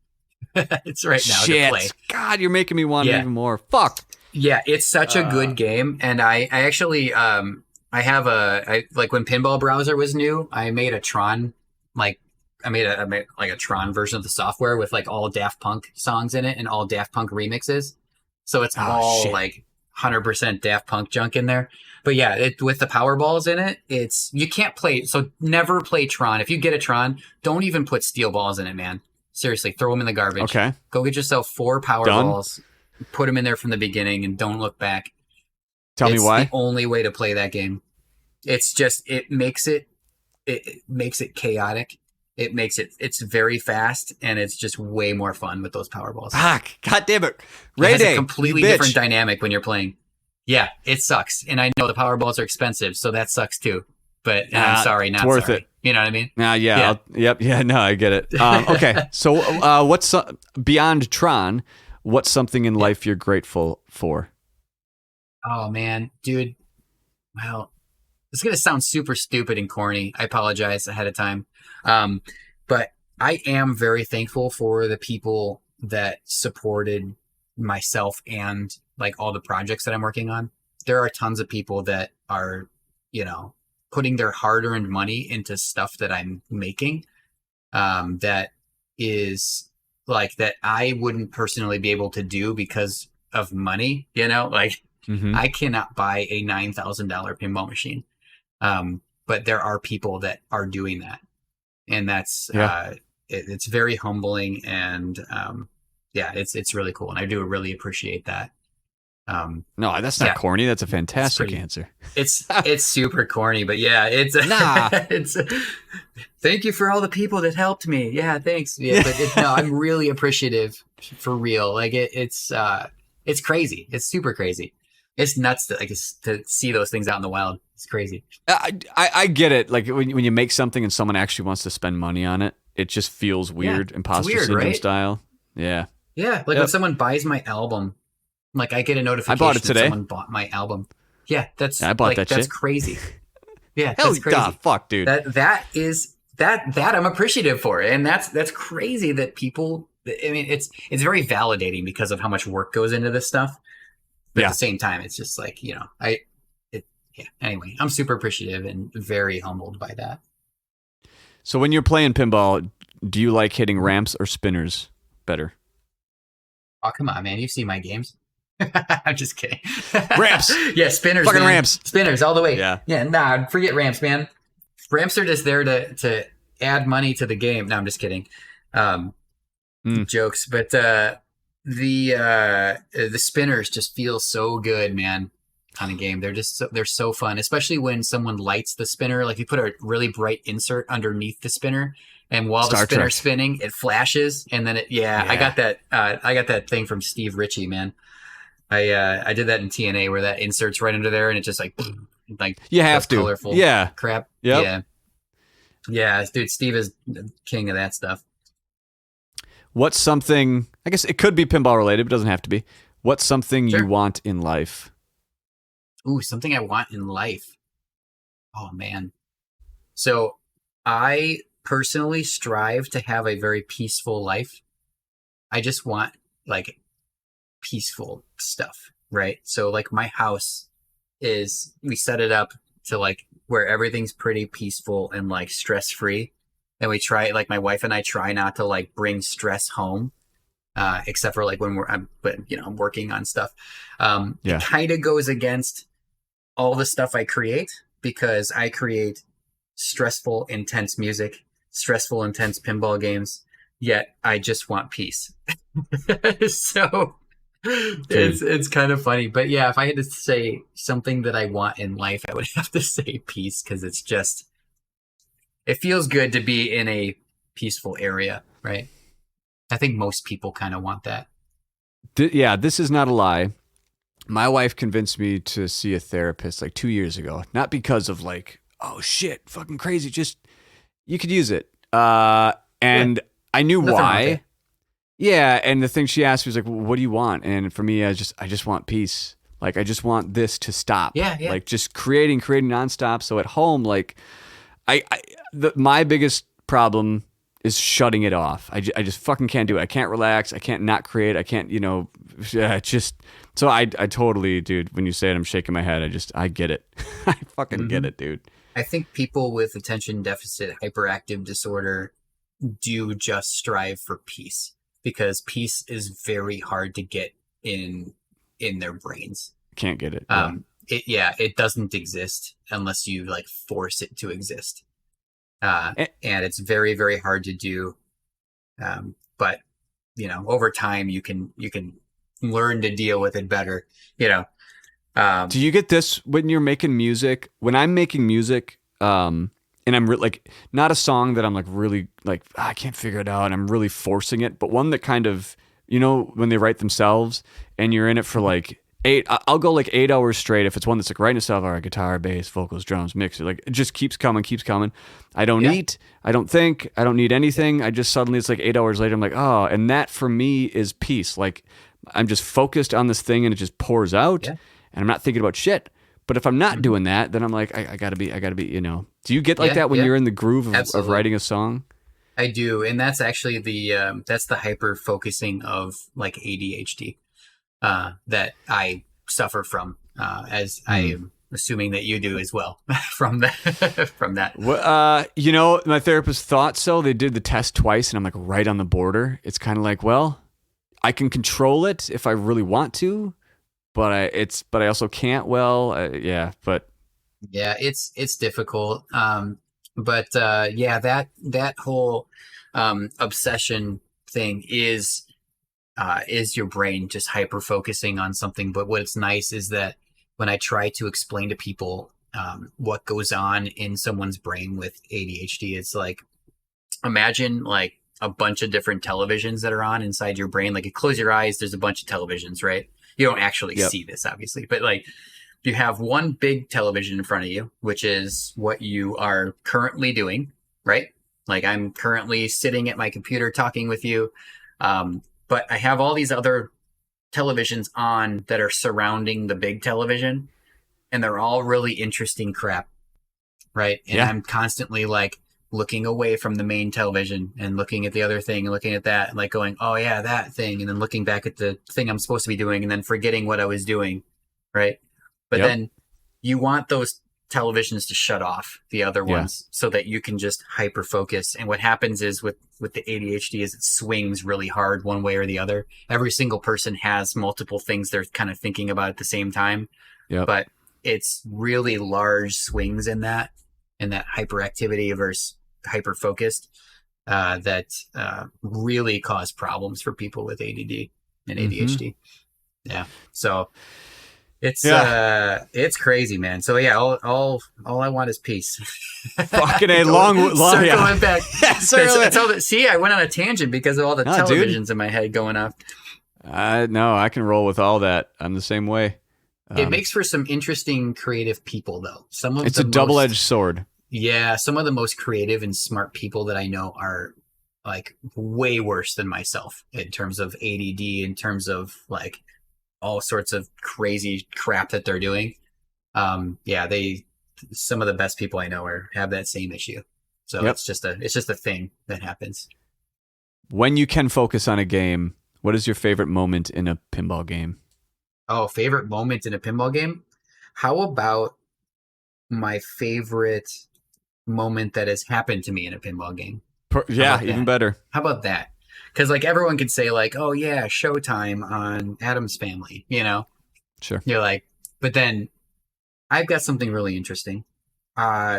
It's right now to play. God, you're making me want it even more. Fuck. Yeah, it's such a good game, and I actually I have like when Pinball Browser was new, I made a Tron I made like a Tron version of the software with like all Daft Punk songs in it and all Daft Punk remixes. So it's all like 100% Daft Punk junk in there. But yeah, with the Powerballs in it, you can't play. So never play Tron. If you get a Tron, don't even put steel balls in it, man. Seriously, throw them in the garbage. Okay. Go get yourself 4 Powerballs, put them in there from the beginning, and don't look back. Tell me why. It's the only way to play that game. It's just it makes it chaotic. It's very fast, and it's just way more fun with those Powerballs. God damn it. Ray Day, it has a completely different dynamic when you're playing. Yeah, it sucks. And I know the Powerballs are expensive, so that sucks too. But I'm sorry, not worth sorry. It. You know what I mean? Yeah. No, I get it. Okay, so what's beyond Tron? What's something in life you're grateful for? Oh man, dude. Well, it's gonna sound super stupid and corny. I apologize ahead of time. But I am very thankful for the people that supported myself and like all the projects that I'm working on. There are tons of people that are, putting their hard-earned money into stuff that I'm making, that is like that I wouldn't personally be able to do because of money, I cannot buy a $9,000 pinball machine. But there are people that are doing that, and that's it's very humbling, and it's really cool, and I do really appreciate that. No, that's not corny. That's a fantastic answer. It's super corny, but yeah, it's it's. Thank you for all the people that helped me. Yeah, thanks. Yeah, but no, I'm really appreciative for real. Like it's crazy. It's super crazy. It's nuts to see those things out in the wild. It's crazy. I get it. Like when you make something and someone actually wants to spend money on it, it just feels weird, imposter syndrome style. Yeah. Yeah, like when someone buys my album, like I get a notification I bought it today. that someone bought my album. Yeah, I bought that shit. That's crazy. Yeah, hell, that's crazy. Fuck, dude. That I'm appreciative for, and that's crazy that people. I mean, it's very validating because of how much work goes into this stuff. But at the same time, it's just like, Anyway, I'm super appreciative and very humbled by that. So when you're playing pinball, do you like hitting ramps or spinners better? Oh, come on, man. You see my games. I'm just kidding. Ramps. Yeah, spinners. Fucking man. ramps. Spinners all the way. Yeah. Yeah, nah, forget ramps, man. Ramps are just there to add money to the game. No, I'm just kidding. Jokes. But the spinners just feel so good, man, on a game. They're so fun, especially when someone lights the spinner. Like you put a really bright insert underneath the spinner, and while the spinner's spinning, it flashes, and then I got that. I got that thing from Steve Ritchie, man. I did that in TNA where that insert's right under there, and it just like you have to colorful crap. Yep. Yeah, dude. Steve is the king of that stuff. What's something? I guess it could be pinball related, but it doesn't have to be. What's something you want in life? Ooh, something I want in life. Oh man. So I personally strive to have a very peaceful life. I just want like peaceful stuff, right? So like my house we set it up to like where everything's pretty peaceful and like stress free. And we try, like my wife and I try not to like bring stress home, except for like when I'm working on stuff. It kind of goes against all the stuff I create because I create stressful, intense music, stressful, intense pinball games. Yet I just want peace. So it's kind of funny, but yeah, if I had to say something that I want in life, I would have to say peace because it feels good to be in a peaceful area, right? I think most people kind of want that. This is not a lie. My wife convinced me to see a therapist like 2 years ago. Not because of like, oh shit, fucking crazy. Just, you could use it. And I knew why. Yeah. And the thing she asked me was like, well, what do you want? And for me, I just want peace. Like, I just want this to stop. Yeah. Like just creating nonstop. So at home, like my biggest problem is shutting it off. I just fucking can't do it. I can't relax. I can't not create. I can't, so I totally, dude, when you say it, I'm shaking my head. I get it. I fucking get it, dude. I think people with attention deficit hyperactive disorder do just strive for peace because peace is very hard to get in their brains. Can't get it. It doesn't exist unless you like force it to exist. And it's very, very hard to do. But over time you can learn to deal with it better, Do you get this when you're making music? When I'm making music, and I'm like not a song that I'm like really like I can't figure it out and I'm really forcing it, but one that kind of, when they write themselves and you're in it for like I'll go like 8 hours straight if it's one that's like writing itself, all right, guitar, bass, vocals, drums, mixer, like it just keeps coming. I don't eat, I don't think, I don't need anything. I just suddenly it's like 8 hours later, I'm like, oh, and that for me is peace. Like I'm just focused on this thing and it just pours out and I'm not thinking about shit. But if I'm not doing that, then I'm like, I gotta be, do you get like that when you're in the groove of writing a song? I do. And that's actually that's the hyper focusing of like ADHD. That I suffer from, as I am assuming that you do as well from that. Well, my therapist thought so. They did the test twice and I'm like right on the border. It's kind of like, well, I can control it if I really want to, but I also can't. Well, but Yeah, it's difficult. But yeah, that whole obsession thing is your brain just hyper focusing on something. But what's nice is that when I try to explain to people what goes on in someone's brain with ADHD, it's like, imagine like a bunch of different televisions that are on inside your brain. Like, you close your eyes, there's a bunch of televisions, right? You don't actually see this, obviously, but like, you have one big television in front of you, which is what you are currently doing, right? Like, I'm currently sitting at my computer talking with you. But I have all these other televisions on that are surrounding the big television, and they're all really interesting crap, right? And I'm constantly like looking away from the main television and looking at the other thing and looking at that and like going, oh yeah, that thing. And then looking back at the thing I'm supposed to be doing and then forgetting what I was doing, right? But then you want those televisions to shut off the other ones so that you can just hyper focus. And what happens is with the ADHD is it swings really hard one way or the other. Every single person has multiple things they're kind of thinking about at the same time. But it's really large swings in that hyperactivity versus hyper focused that really cause problems for people with ADD and ADHD. So it's crazy, man. So yeah, all I want is peace. Fucking a long circling back. See, I went on a tangent because of all the televisions in my head going off. No, I can roll with all that. I'm the same way. It makes for some interesting, creative people, though. It's a double-edged sword. Yeah, some of the most creative and smart people that I know are like way worse than myself in terms of ADD, in terms of like all sorts of crazy crap that they're doing. Some of the best people I know have that same issue. So it's just a thing that happens. When you can focus on a game, what is your favorite moment in a pinball game? Oh, favorite moment in a pinball game? How about my favorite moment that has happened to me in a pinball game? Even better. How about that? Because like everyone could say like, oh yeah, Showtime on Addams Family, you know? Sure. You're like, but then I've got something really interesting.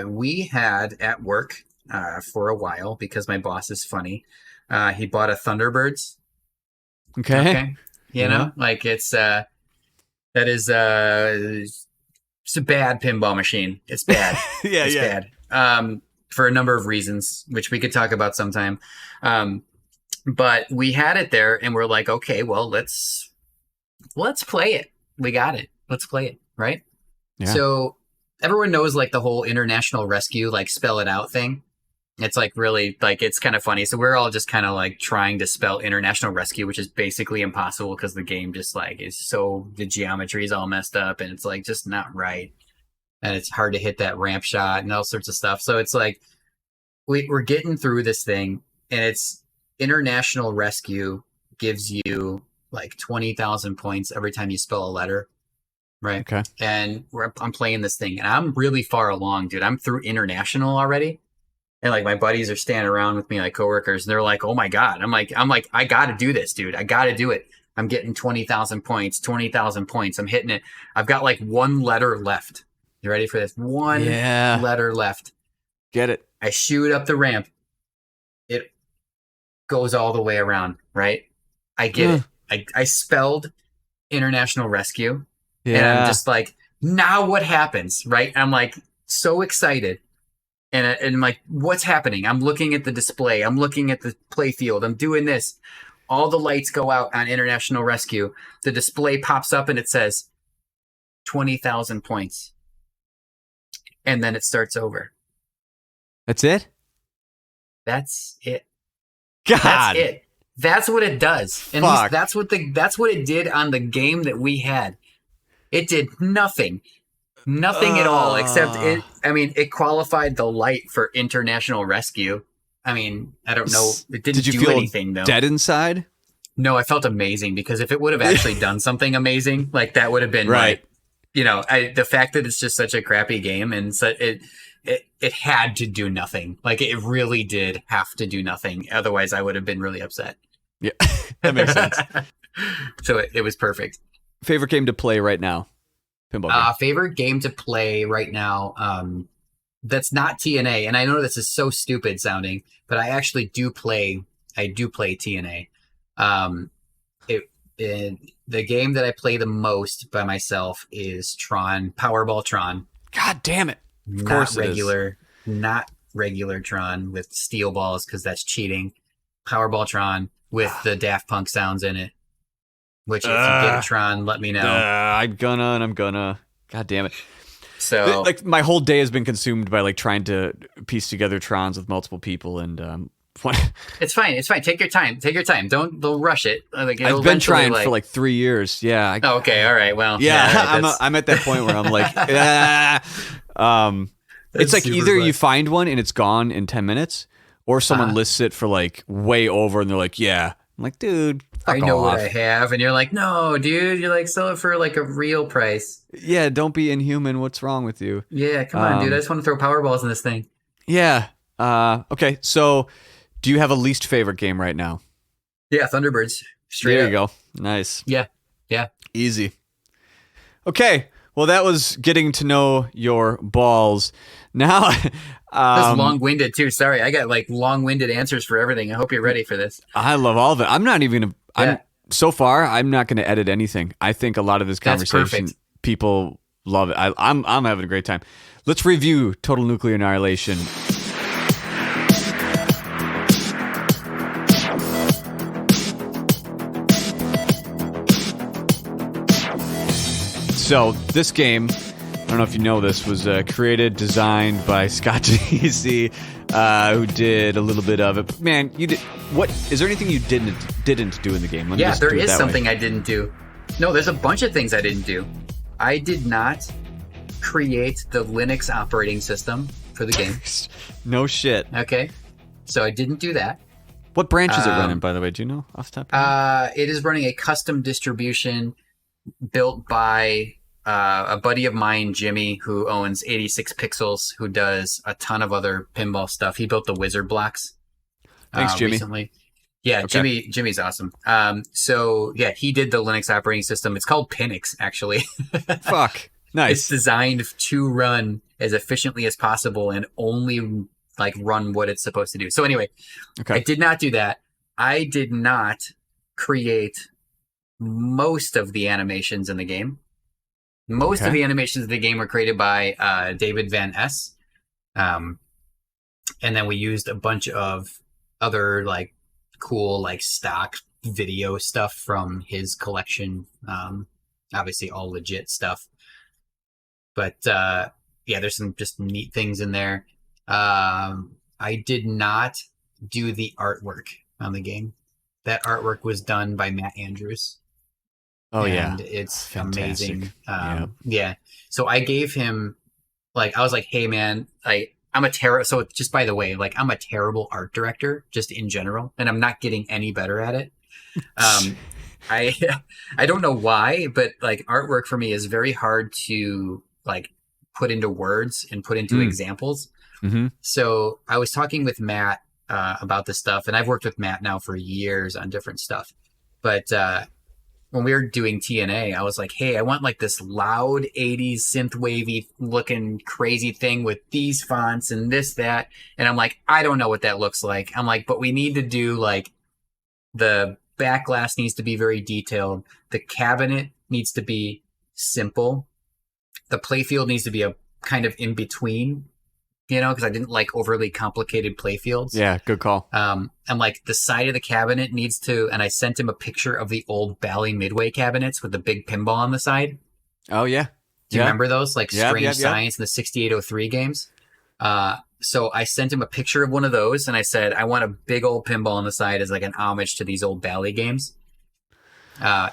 We had at work for a while, because my boss is funny, he bought a Thunderbirds. Okay. You know, like it's it's a bad pinball machine. It's bad. It's bad. For a number of reasons, which we could talk about sometime. But we had it there and we're like, okay, well, let's play it. We got it. Let's play it. Right. Yeah. So everyone knows like the whole international rescue, like spell it out thing. It's like really like, it's kind of funny. So we're all just kind of like trying to spell international rescue, which is basically impossible because the game just like is so, the geometry is all messed up and it's like just not right. And it's hard to hit that ramp shot and all sorts of stuff. So it's like, we're getting through this thing, and it's international rescue gives you like 20,000 points every time you spell a letter. Right. Okay. And I'm playing this thing and I'm really far along, dude. I'm through international already. And like my buddies are standing around with me, like coworkers, and they're like, oh my God. I'm like, I got to do this, dude. I got to do it. I'm getting 20,000 points, 20,000 points. I'm hitting it. I've got like one letter left. You ready for this? One letter left. Get it. I shoot up the ramp. It goes all the way around, right? I get it. I spelled international rescue. Yeah. And I'm just like, now what happens, right? I'm like so excited. And I'm like, what's happening? I'm looking at the display. I'm looking at the play field. I'm doing this. All the lights go out on international rescue. The display pops up and it says 20,000 points. And then it starts over. That's it? That's it. God. That's it. That's what it does. And that's what it did on the game that we had. It did nothing. Nothing at all, except it qualified the light for international rescue. I mean, I don't know. It didn't do anything, though. Dead inside? No, I felt amazing, because if it would have actually done something amazing, like that would have been right. Like, you know, the fact that it's just such a crappy game, and so it had to do nothing. Like it really did have to do nothing. Otherwise, I would have been really upset. Yeah, that makes sense. So it was perfect. Favorite game to play right now? Pinball game. Favorite game to play right now. That's not TNA, and I know this is so stupid sounding, but I actually do play. I do play TNA. The game that I play the most by myself is Tron, Powerball Tron. God damn it! Of Not course regular, not regular Tron with steel balls because that's cheating. Powerball Tron with the Daft Punk sounds in it. Which if you get a Tron, let me know. I'm gonna. God damn it! So like my whole day has been consumed by like trying to piece together Trons with multiple people, and it's fine. It's fine. Take your time. Don't rush it. Like, I've been trying for like 3 years. Yeah. Okay. All right. Well. Yeah. I'm at that point where I'm like, it's like either you find one and it's gone in 10 minutes, or someone lists it for like way over, and they're like, yeah. I'm like, dude, fuck I know off. what I have, and you're like, no, dude, you're like, sell it for like a real price. Yeah. Don't be inhuman. What's wrong with you? Yeah. Come on, dude. I just want to throw Powerballs in this thing. Yeah. Okay. So, do you have a least favorite game right now? Yeah, Thunderbirds. Straight there up. you go. Nice. Yeah. Easy. Okay. Well, that was getting to know your balls. Now, This is long-winded too. Sorry, I got like long-winded answers for everything. I hope you're ready for this. I love all of it. I'm not even gonna. So far, I'm not going to edit anything. I think a lot of this That's conversation, perfect. people love it. I'm having a great time. Let's review Total Nuclear Annihilation. So this game, I don't know if you know this, was created, designed by Scott Danesi, who did a little bit of it. But man, you did what? Is there anything you didn't do in the game? Let me Yeah, just there do it is that something way. I didn't do. No, there's a bunch of things I didn't do. I did not create the Linux operating system for the game. No shit. Okay, so I didn't do that. What branch is it running, by the way? Do you know off the top of your head? It is running a custom distribution built by a buddy of mine, Jimmy, who owns 86 Pixels, who does a ton of other pinball stuff. He built the Wizard blocks. Thanks, Jimmy. Recently. Yeah, Okay. Jimmy's awesome. So yeah, he did the Linux operating system. It's called Pinix, actually. Fuck. It's Nice. designed to run as efficiently as possible and only like run what it's supposed to do. So anyway, I Okay. did not do that. I did not create most of the animations in the game. Most of Okay. the animations of the game were created by David Van S. And then we used a bunch of other like cool like stock video stuff from his collection. Obviously all legit stuff. But yeah, there's some just neat things in there. I did not do the artwork on the game. That artwork was done by Matt Andrews. Oh yeah. And it's Fantastic. amazing. Yeah. So I gave him I was like, hey man, I'm a so just by the way, like I'm a terrible art director just in general, and I'm not getting any better at it. I don't know why, but like artwork for me is very hard to like put into words and put into examples. Mm-hmm. So I was talking with Matt about this stuff, and I've worked with Matt now for years on different stuff. But when we were doing TNA, I was like, hey, I want like this loud 80s synth wavy looking crazy thing with these fonts and this, that. And I'm like, I don't know what that looks like. I'm like, but we need to do like the back glass needs to be very detailed. The cabinet needs to be simple. The playfield needs to be a kind of in between, you know, because I didn't like overly complicated playfields. Yeah, good call. And like the side of the cabinet needs to, and I sent him a picture of the old Bally Midway cabinets with the big pinball on the side. Oh yeah. Do you remember those? Like Yep, Strange yep. Science and the 6803 games. So I sent him a picture of one of those, and I said, I want a big old pinball on the side as like an homage to these old Bally games. And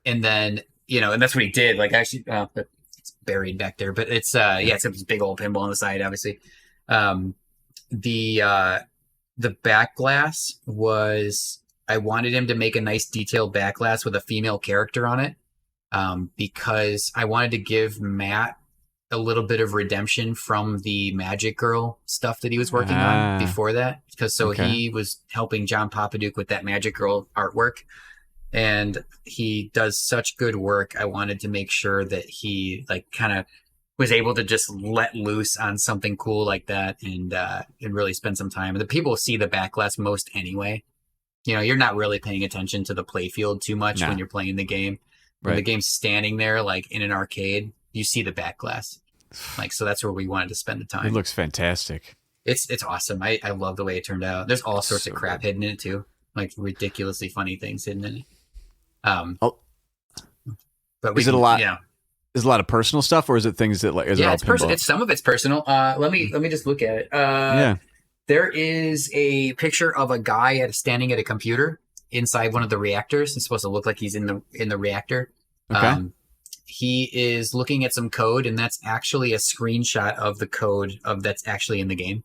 then, you know, and that's what he did. Like actually, it's buried back there, but it's it's a big old pinball on the side, obviously. The back glass was, I wanted him to make a nice detailed back glass with a female character on it, because I wanted to give Matt a little bit of redemption from the Magic Girl stuff that he was working on before that, because he was helping John Papaduke with that Magic Girl artwork. and he does such good work. I wanted to make sure that he like kind of was able to just let loose on something cool like that and really spend some time. The people see the backlash most anyway. You know, you're not really paying attention to the playfield too much when you're playing the game. When the game's standing there, like in an arcade, you see the backlash. Like, so that's where we wanted to spend the time. It looks fantastic. It's awesome. I love the way it turned out. There's all sorts of crap hidden in it too, like ridiculously funny things hidden in it. But is it a lot? Yeah. Is it a lot of personal stuff, or is it things that like? Is it all it's personal. It's some of it's personal. Let me just look at it. There is a picture of a guy standing at a computer inside one of the reactors. It's supposed to look like he's in the reactor. Okay. He is looking at some code, and that's actually a screenshot of the code that's actually in the game.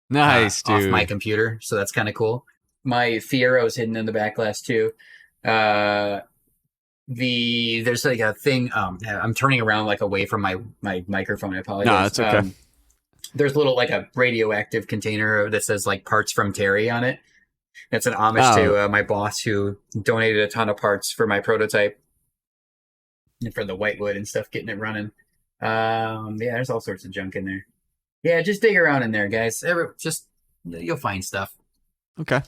Nice, dude. Off my computer, so that's kind of cool. My Fiero is hidden in the backlash too. There's like a thing. I'm turning around like away from my microphone. I apologize. No, that's okay. There's a little like a radioactive container that says like parts from Terry on it. It's an homage to my boss who donated a ton of parts for my prototype and for the whitewood and stuff, getting it running. There's all sorts of junk in there. Yeah, just dig around in there, guys. You'll find stuff. Okay.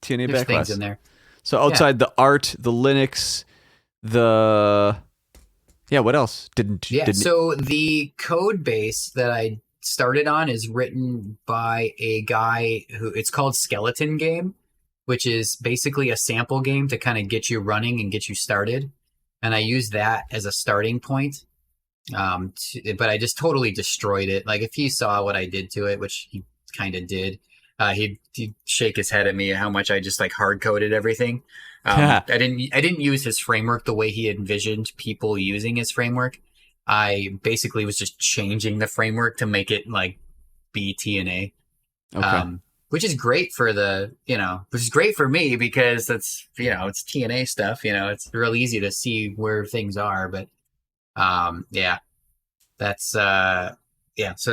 TNA There's backlash things in there. So outside the art, the Linux, what else? So the code base that I started on is written by a guy it's called Skeleton Game, which is basically a sample game to kind of get you running and get you started. And I use that as a starting point. But I just totally destroyed it. Like if he saw what I did to it, which he kind of did, he'd shake his head at me how much I just like hard coded everything. I didn't use his framework the way he envisioned people using his framework. I basically was just changing the framework to make it like be TNA. Okay. Which is great for which is great for me because it's TNA stuff, it's real easy to see where things are, but that's so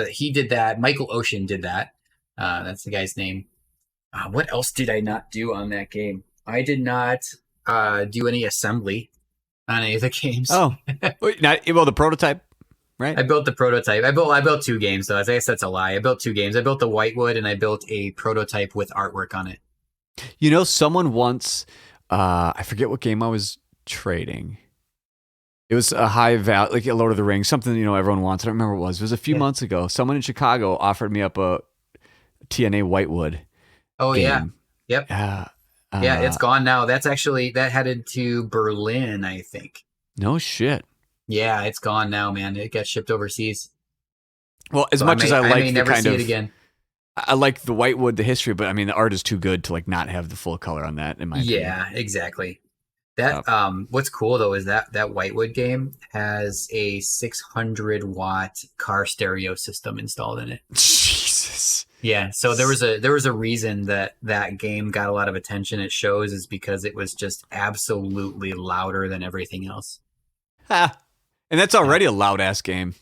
he did that. Michael Ocean did that. That's the guy's name. What else did I not do on that game? I did not do any assembly on any of the games. Oh, well, the prototype, right? I built the prototype. I built 2 games, though. I guess that's a lie. I built 2 games. I built the Whitewood, and I built a prototype with artwork on it. Someone once, I forget what game I was trading. It was a high value, like a Lord of the Rings, something everyone wants. I don't remember what it was. It was a few months ago. Someone in Chicago offered me up a TNA Whitewood. Oh game. Yeah. Yep. It's gone now. That headed to Berlin, I think. No shit. Yeah, it's gone now, man. It got shipped overseas. Well, as much as I like the never kind see of, it again. I like the Whitewood, the history, but I mean the art is too good to like not have the full color on that. In my opinion. Yeah, exactly. That what's cool though is that Whitewood game has a 600-watt car stereo system installed in it. Jesus. Yeah, so there was a reason that game got a lot of attention at shows is because it was just absolutely louder than everything else. And that's already a loud ass game.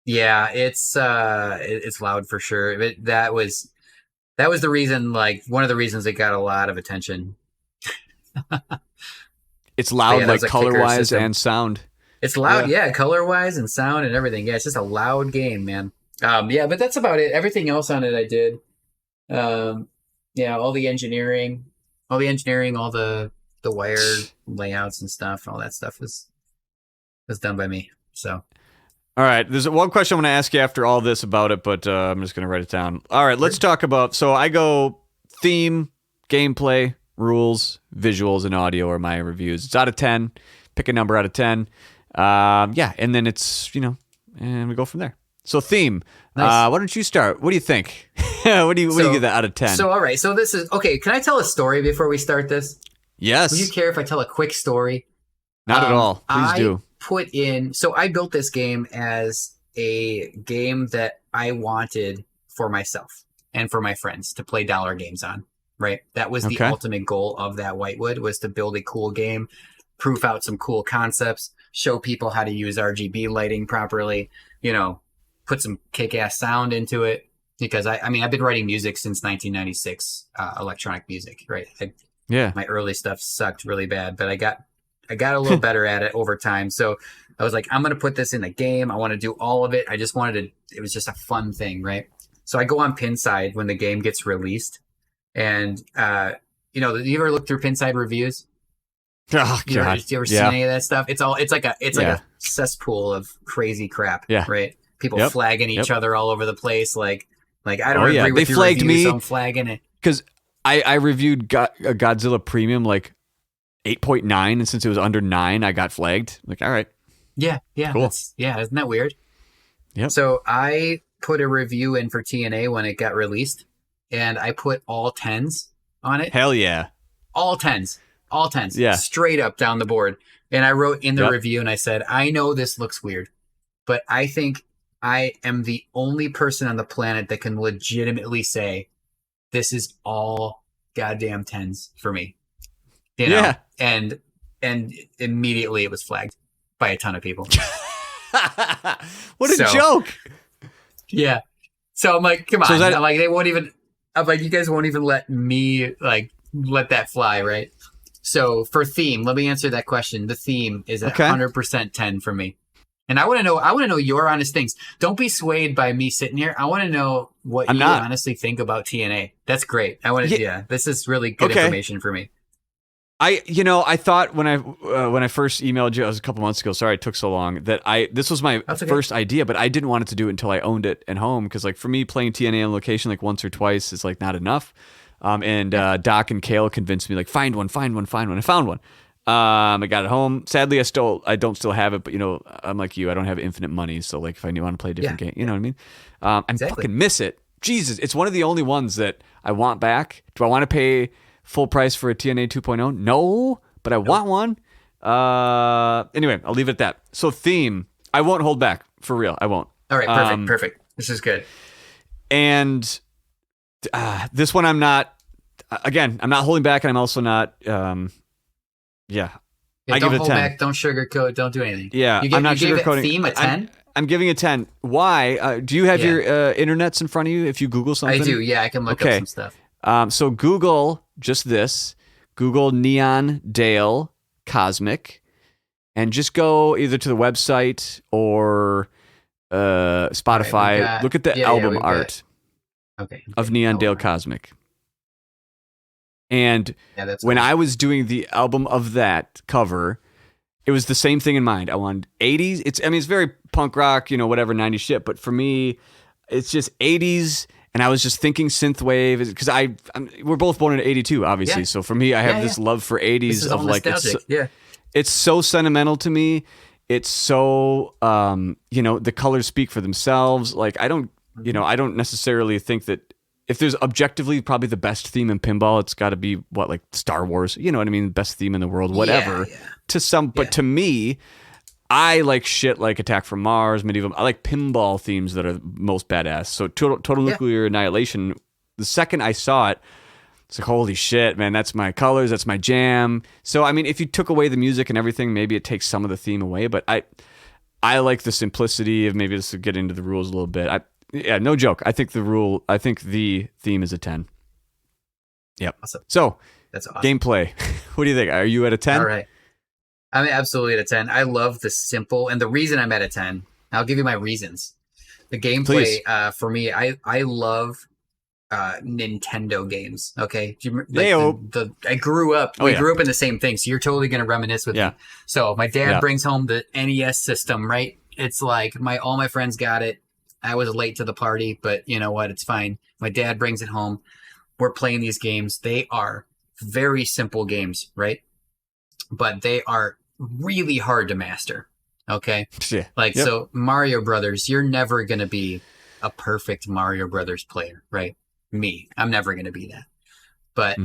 Yeah, it's loud for sure. That was the reason, like one of the reasons it got a lot of attention. It's loud, like color-wise and sound. It's loud, color-wise and sound and everything. Yeah, it's just a loud game, man. But that's about it. Everything else on it I did. All the engineering, all the wire layouts and stuff, all that stuff was done by me. So. All right, there's one question I'm going to ask you after all this about it, but I'm just going to write it down. All right, let's talk about, so I go theme, gameplay, rules, visuals, and audio are my reviews. It's out of 10. Pick a number out of 10. And then it's, and we go from there. So theme, nice. Why don't you start? What do you think? What do you give that out of 10? So, all right, so this is, okay, can I tell a story before we start this? Yes. Would you care if I tell a quick story? Not at all. Please do. I built this game as a game that I wanted for myself and for my friends to play dollar games on, right? That was the ultimate goal of that Whitewood, was to build a cool game, proof out some cool concepts, show people how to use RGB lighting properly, put some kick-ass sound into it. Because I've been writing music since 1996, electronic music, right? Yeah. My early stuff sucked really bad, but I got a little better at it over time. So I was like, I'm going to put this in a game. I want to do all of it. I just wanted to, it was just a fun thing, right? So I go on Pinside when the game gets released. And, you ever look through Pinside reviews? Oh, God. You ever seen any of that stuff? It's like a cesspool of crazy crap, right? People flagging each other all over the place. Like I don't agree with your flagged review, me so I'm flagging it. because I reviewed Godzilla Premium like 8.9, and since it was under 9, I got flagged. Like, all right, yeah, cool. Isn't that weird? Yep. So I put a review in for TNA when it got released, and I put all 10s on it. Hell yeah, all 10s, yeah, straight up down the board. And I wrote in the review, and I said, I know this looks weird, but I think I am the only person on the planet that can legitimately say this is all goddamn 10s for me. You know? Yeah. And immediately it was flagged by a ton of people. What a joke. Yeah. So I'm like, come on. So I'm like, you guys won't even let me let that fly, right? So for theme, let me answer that question. The theme is 100% 10 for me. And I want to know your honest things. Don't be swayed by me sitting here. I want to know what you honestly think about TNA. That's great. This is really good information for me. I thought when I first emailed you, it was a couple months ago. Sorry it took so long. This was my first idea, but I didn't want it to do it until I owned it at home, because like for me, playing TNA on location like once or twice is like not enough. Doc and Kale convinced me like find one. I found one. I got it home. Sadly, I don't still have it, but I'm like you. I don't have infinite money, so like if I want to play a different game, you know what I mean? I fucking miss it. Jesus, it's one of the only ones that I want back. Do I want to pay full price for a TNA 2.0? No, but I want one. Anyway, I'll leave it at that. So theme, I won't hold back, for real. I won't. All right, perfect. This is good. And this one I'm not holding back, and I'm also not. I give it a 10. Back, don't sugarcoat, don't do anything. Yeah, I'm not sugarcoating. Theme a 10? I'm giving it a 10. Why? Do you have your internets in front of you if you Google something? I do, yeah. I can look up some stuff. So Google just this. Google NeonDale Cosmic, and just go either to the website or Spotify. Right, look at the album art of NeonDale Cosmic. And when I was doing the album of that cover, it was the same thing in mind. I wanted 80s. It's very punk rock, whatever, 90s shit. But for me, it's just 80s. And I was just thinking synthwave, because we're both born in '82, obviously. Yeah. So for me, I have this love for '80s of like it's so sentimental to me. It's so the colors speak for themselves. Like I don't necessarily think that if there's objectively probably the best theme in pinball, it's got to be like Star Wars. You know what I mean? Best theme in the world, whatever. Yeah. But to me, I like shit like Attack from Mars, Medieval. I like pinball themes that are most badass. So Total Nuclear Annihilation, the second I saw it, it's like, holy shit, man, that's my colors, that's my jam. So, I mean, if you took away the music and everything, maybe it takes some of the theme away. But I like the simplicity of, maybe this will get into the rules a little bit. No joke. I think the theme is a 10. Yep. Awesome. So, that's awesome. Gameplay. What do you think? Are you at a 10? All right. I'm absolutely at a 10. I love the simple, and the reason I'm at a 10, I'll give you my reasons. The gameplay, for me, I love Nintendo games. Okay, I grew up. We grew up in the same thing, so you're totally gonna reminisce with me. So my dad brings home the NES system, right? It's like all my friends got it. I was late to the party, but you know what? It's fine. My dad brings it home. We're playing these games. They are very simple games, right? But they are really hard to master. Okay. Yeah. So Mario Brothers, you're never going to be a perfect Mario Brothers player, right? I'm never going to be that. But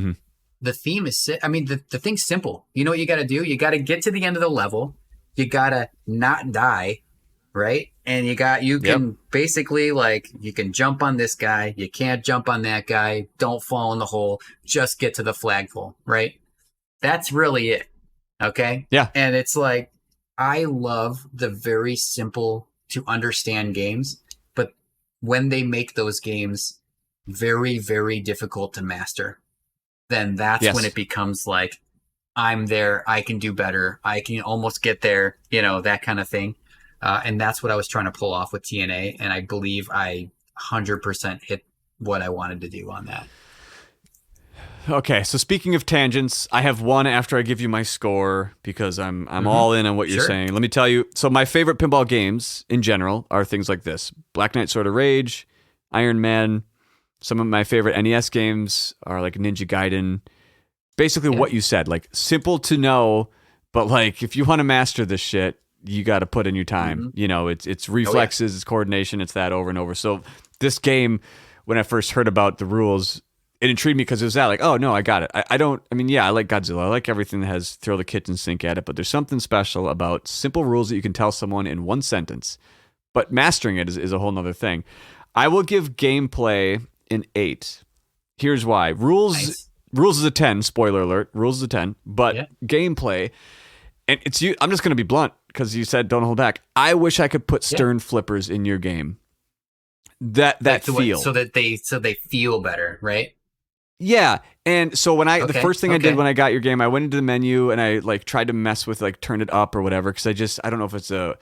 the theme is, the thing's simple. You know what you got to do? You got to get to the end of the level. You got to not die, right? And you can basically you can jump on this guy. You can't jump on that guy. Don't fall in the hole. Just get to the flagpole, right? That's really it. Okay. Yeah. And it's like, I love the very simple to understand games, but when they make those games very, very difficult to master, then that's Yes. when it becomes like, I'm there, I can do better, I can almost get there, that kind of thing. And that's what I was trying to pull off with TNA, and I believe I 100% hit what I wanted to do on that. Okay, so speaking of tangents, I have one after I give you my score because I'm all in on what you're Sure. saying. Let me tell you. So my favorite pinball games in general are things like this: Black Knight Sword of Rage, Iron Man. Some of my favorite NES games are like Ninja Gaiden. Basically, what you said, like simple to know, but like if you want to master this shit, you got to put in your time. It's reflexes, it's coordination, it's that over and over. So this game, when I first heard about the rules, it intrigued me because it was that like, oh no, I got it. I like Godzilla. I like everything that has throw the kitchen sink at it, but there's something special about simple rules that you can tell someone in one sentence. But mastering it is a whole nother thing. I will give gameplay an 8. Here's why. Rules is a 10, spoiler alert. Rules is a 10, but gameplay, and it's you. I'm just going to be blunt because you said don't hold back. I wish I could put stern flippers in your game. That feel. So they feel better, right? Yeah. And so when the first thing I did when I got your game, I went into the menu and I like tried to mess with like turn it up or whatever. Cause I don't know if it's so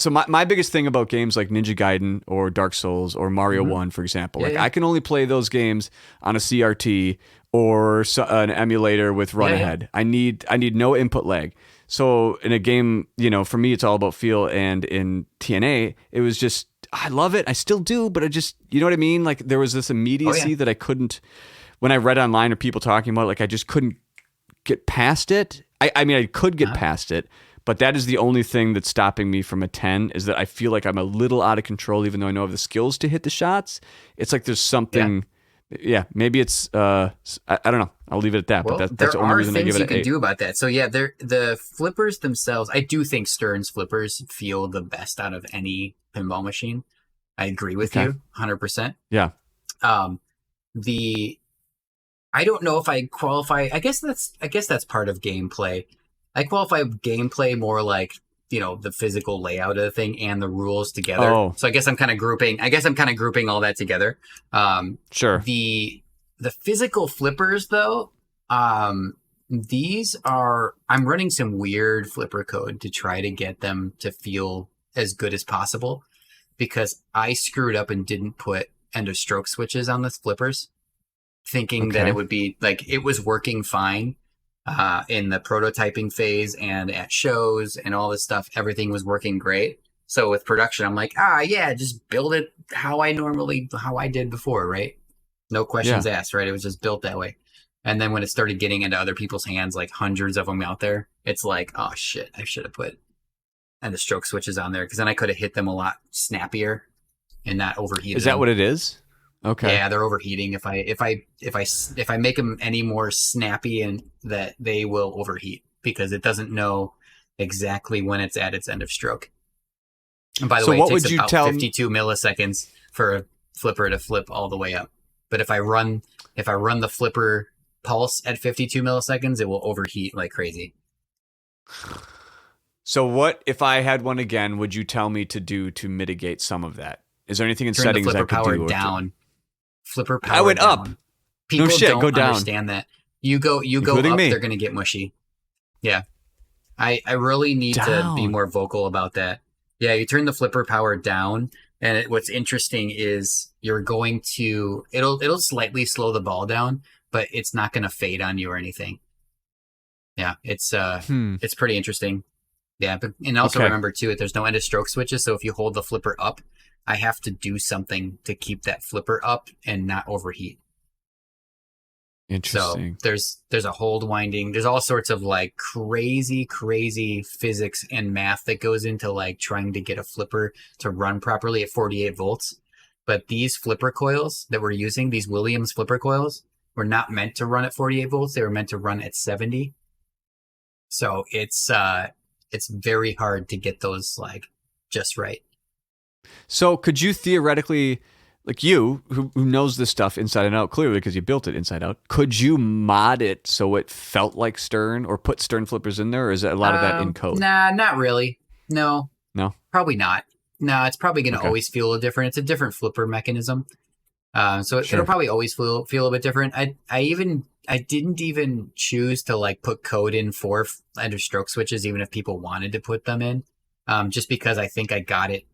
my biggest thing about games like Ninja Gaiden or Dark Souls or Mario 1, for example, I can only play those games on a CRT or an emulator with run ahead. I need no input lag. So in a game, for me, it's all about feel. And in TNA, it was just, I love it. I still do, but I just, you know what I mean? Like there was this immediacy that I couldn't, when I read online or people talking about it, like I just couldn't get past it. I mean, I could get past it, but that is the only thing that's stopping me from a 10 is that I feel like I'm a little out of control, even though I know I have the skills to hit the shots. It's like there's something, maybe it's, I don't know. I'll leave it at that, Well, but that's the only reason I give it an 8. There are things you can do about that. So the flippers themselves, I do think Stern's flippers feel the best out of any pinball machine. I agree with you 100%. Yeah. I don't know if I qualify. I guess that's part of gameplay. I qualify gameplay more like, the physical layout of the thing and the rules together. Oh. So I guess I'm kind of grouping all that together. Sure. The physical flippers though, I'm running some weird flipper code to try to get them to feel as good as possible because I screwed up and didn't put end of stroke switches on the flippers, thinking that it would be like, it was working fine in the prototyping phase and at shows and all this stuff. Everything was working great. So with production, I'm like, just build it how I did before, right? No questions asked, right? It was just built that way. And then when it started getting into other people's hands, like hundreds of them out there, it's like, oh shit, I should have put end of stroke switches on there because then I could have hit them a lot snappier and not overheated. Is that what it is? Okay. Yeah, they're overheating. If I make them any more snappy, and that they will overheat because it doesn't know exactly when it's at its end of stroke. And by the way, it takes about 52 milliseconds for a flipper to flip all the way up. But if I run the flipper pulse at 52 milliseconds, it will overheat like crazy. So what if I had one again? Would you tell me to do to mitigate some of that? Is there anything in Turn settings the flipper I could power do? down. Flipper power. I went down. up. People no shit, don't go down. understand that. You go Including up, me. they're gonna get mushy. Yeah. I really need to be more vocal about that. Yeah, you turn the flipper power down, and what's interesting is you're going to it'll slightly slow the ball down, but it's not gonna fade on you or anything. Yeah, it's pretty interesting. Yeah, and also remember too, there's no end of stroke switches, so if you hold the flipper up, I have to do something to keep that flipper up and not overheat. Interesting. So there's a hold winding. There's all sorts of like crazy physics and math that goes into like trying to get a flipper to run properly at 48 volts. But these flipper coils that we're using, these Williams flipper coils, were not meant to run at 48 volts. They were meant to run at 70. So it's very hard to get those like just right. So could you theoretically, like you, who knows this stuff inside and out, clearly because you built it inside out, could you mod it so it felt like Stern or put Stern flippers in there, or is it a lot of that in code? Nah, not really. No, probably not. No, it's probably going to always feel a little different. It's a different flipper mechanism. So it'll probably always feel a bit different. I even I didn't even choose to like put code in for under stroke switches, even if people wanted to put them in, just because I think I got it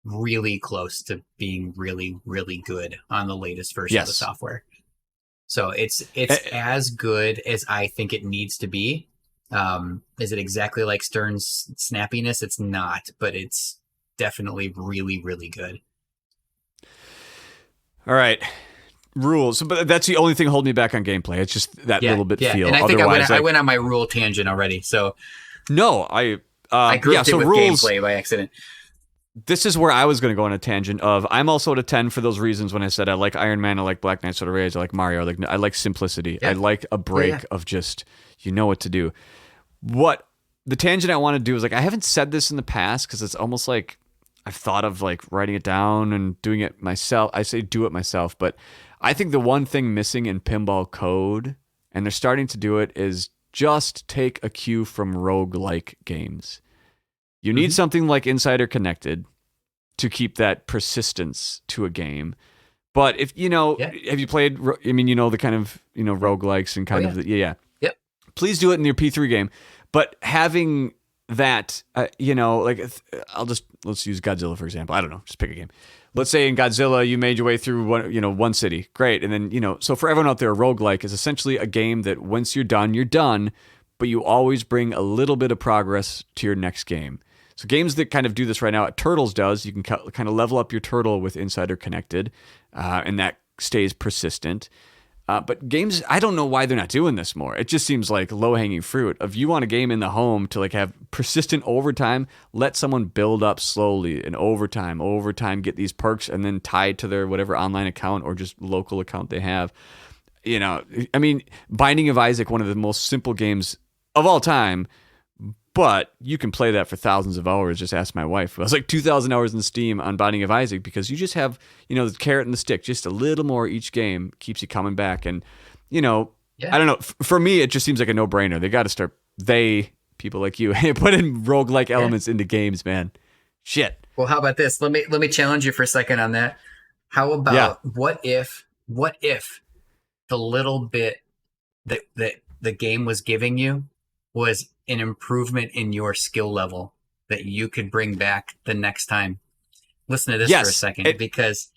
really close to being really, really good on the latest version of the software. So it's as good as I think it needs to be. Is it exactly like Stern's snappiness? It's not, but it's definitely really, really good. All right. Rules, but that's the only thing holding me back on gameplay. It's just that little bit feel. And I think Otherwise, I went on my rule tangent already. So no, I grouped it with rules, gameplay by accident. This is where I was going to go on a tangent of I'm also at a 10 for those reasons when I said I like Iron Man, I like Black Knight Soda Rage, I like Mario, I like simplicity. Yeah. I like a break of just, you know what to do. What the tangent I want to do is like, I haven't said this in the past because it's almost like I've thought of like writing it down and doing it myself. I say do it myself, but I think the one thing missing in pinball code, and they're starting to do it, is just take a cue from roguelike games. You need something like Insider Connected to keep that persistence to a game. But if, have you played, I mean, the kind of, roguelikes and kind of, Yep. Please do it in your P3 game. But having that, let's use Godzilla, for example. I don't know, just pick a game. Let's say in Godzilla, you made your way through one city. Great. And then, so for everyone out there, a roguelike is essentially a game that once you're done, but you always bring a little bit of progress to your next game. So games that kind of do this right now, Turtles does. You can kind of level up your turtle with Insider Connected, and that stays persistent. But games, I don't know why they're not doing this more. It just seems like low-hanging fruit. If you want a game in the home to like have persistent overtime, let someone build up slowly and overtime, get these perks, and then tie it to their whatever online account or just local account they have. I mean, Binding of Isaac, one of the most simple games of all time, but you can play that for thousands of hours. Just ask my wife. It was like 2,000 hours in Steam on Binding of Isaac because you just have, the carrot and the stick. Just a little more each game keeps you coming back. And, I don't know. For me, it just seems like a no-brainer. They got to start, people like you, put in roguelike elements into games, man. Shit. Well, how about this? Let me challenge you for a second on that. How about what if the little bit that the game was giving you was an improvement in your skill level that you could bring back the next time? Listen to this for a second, because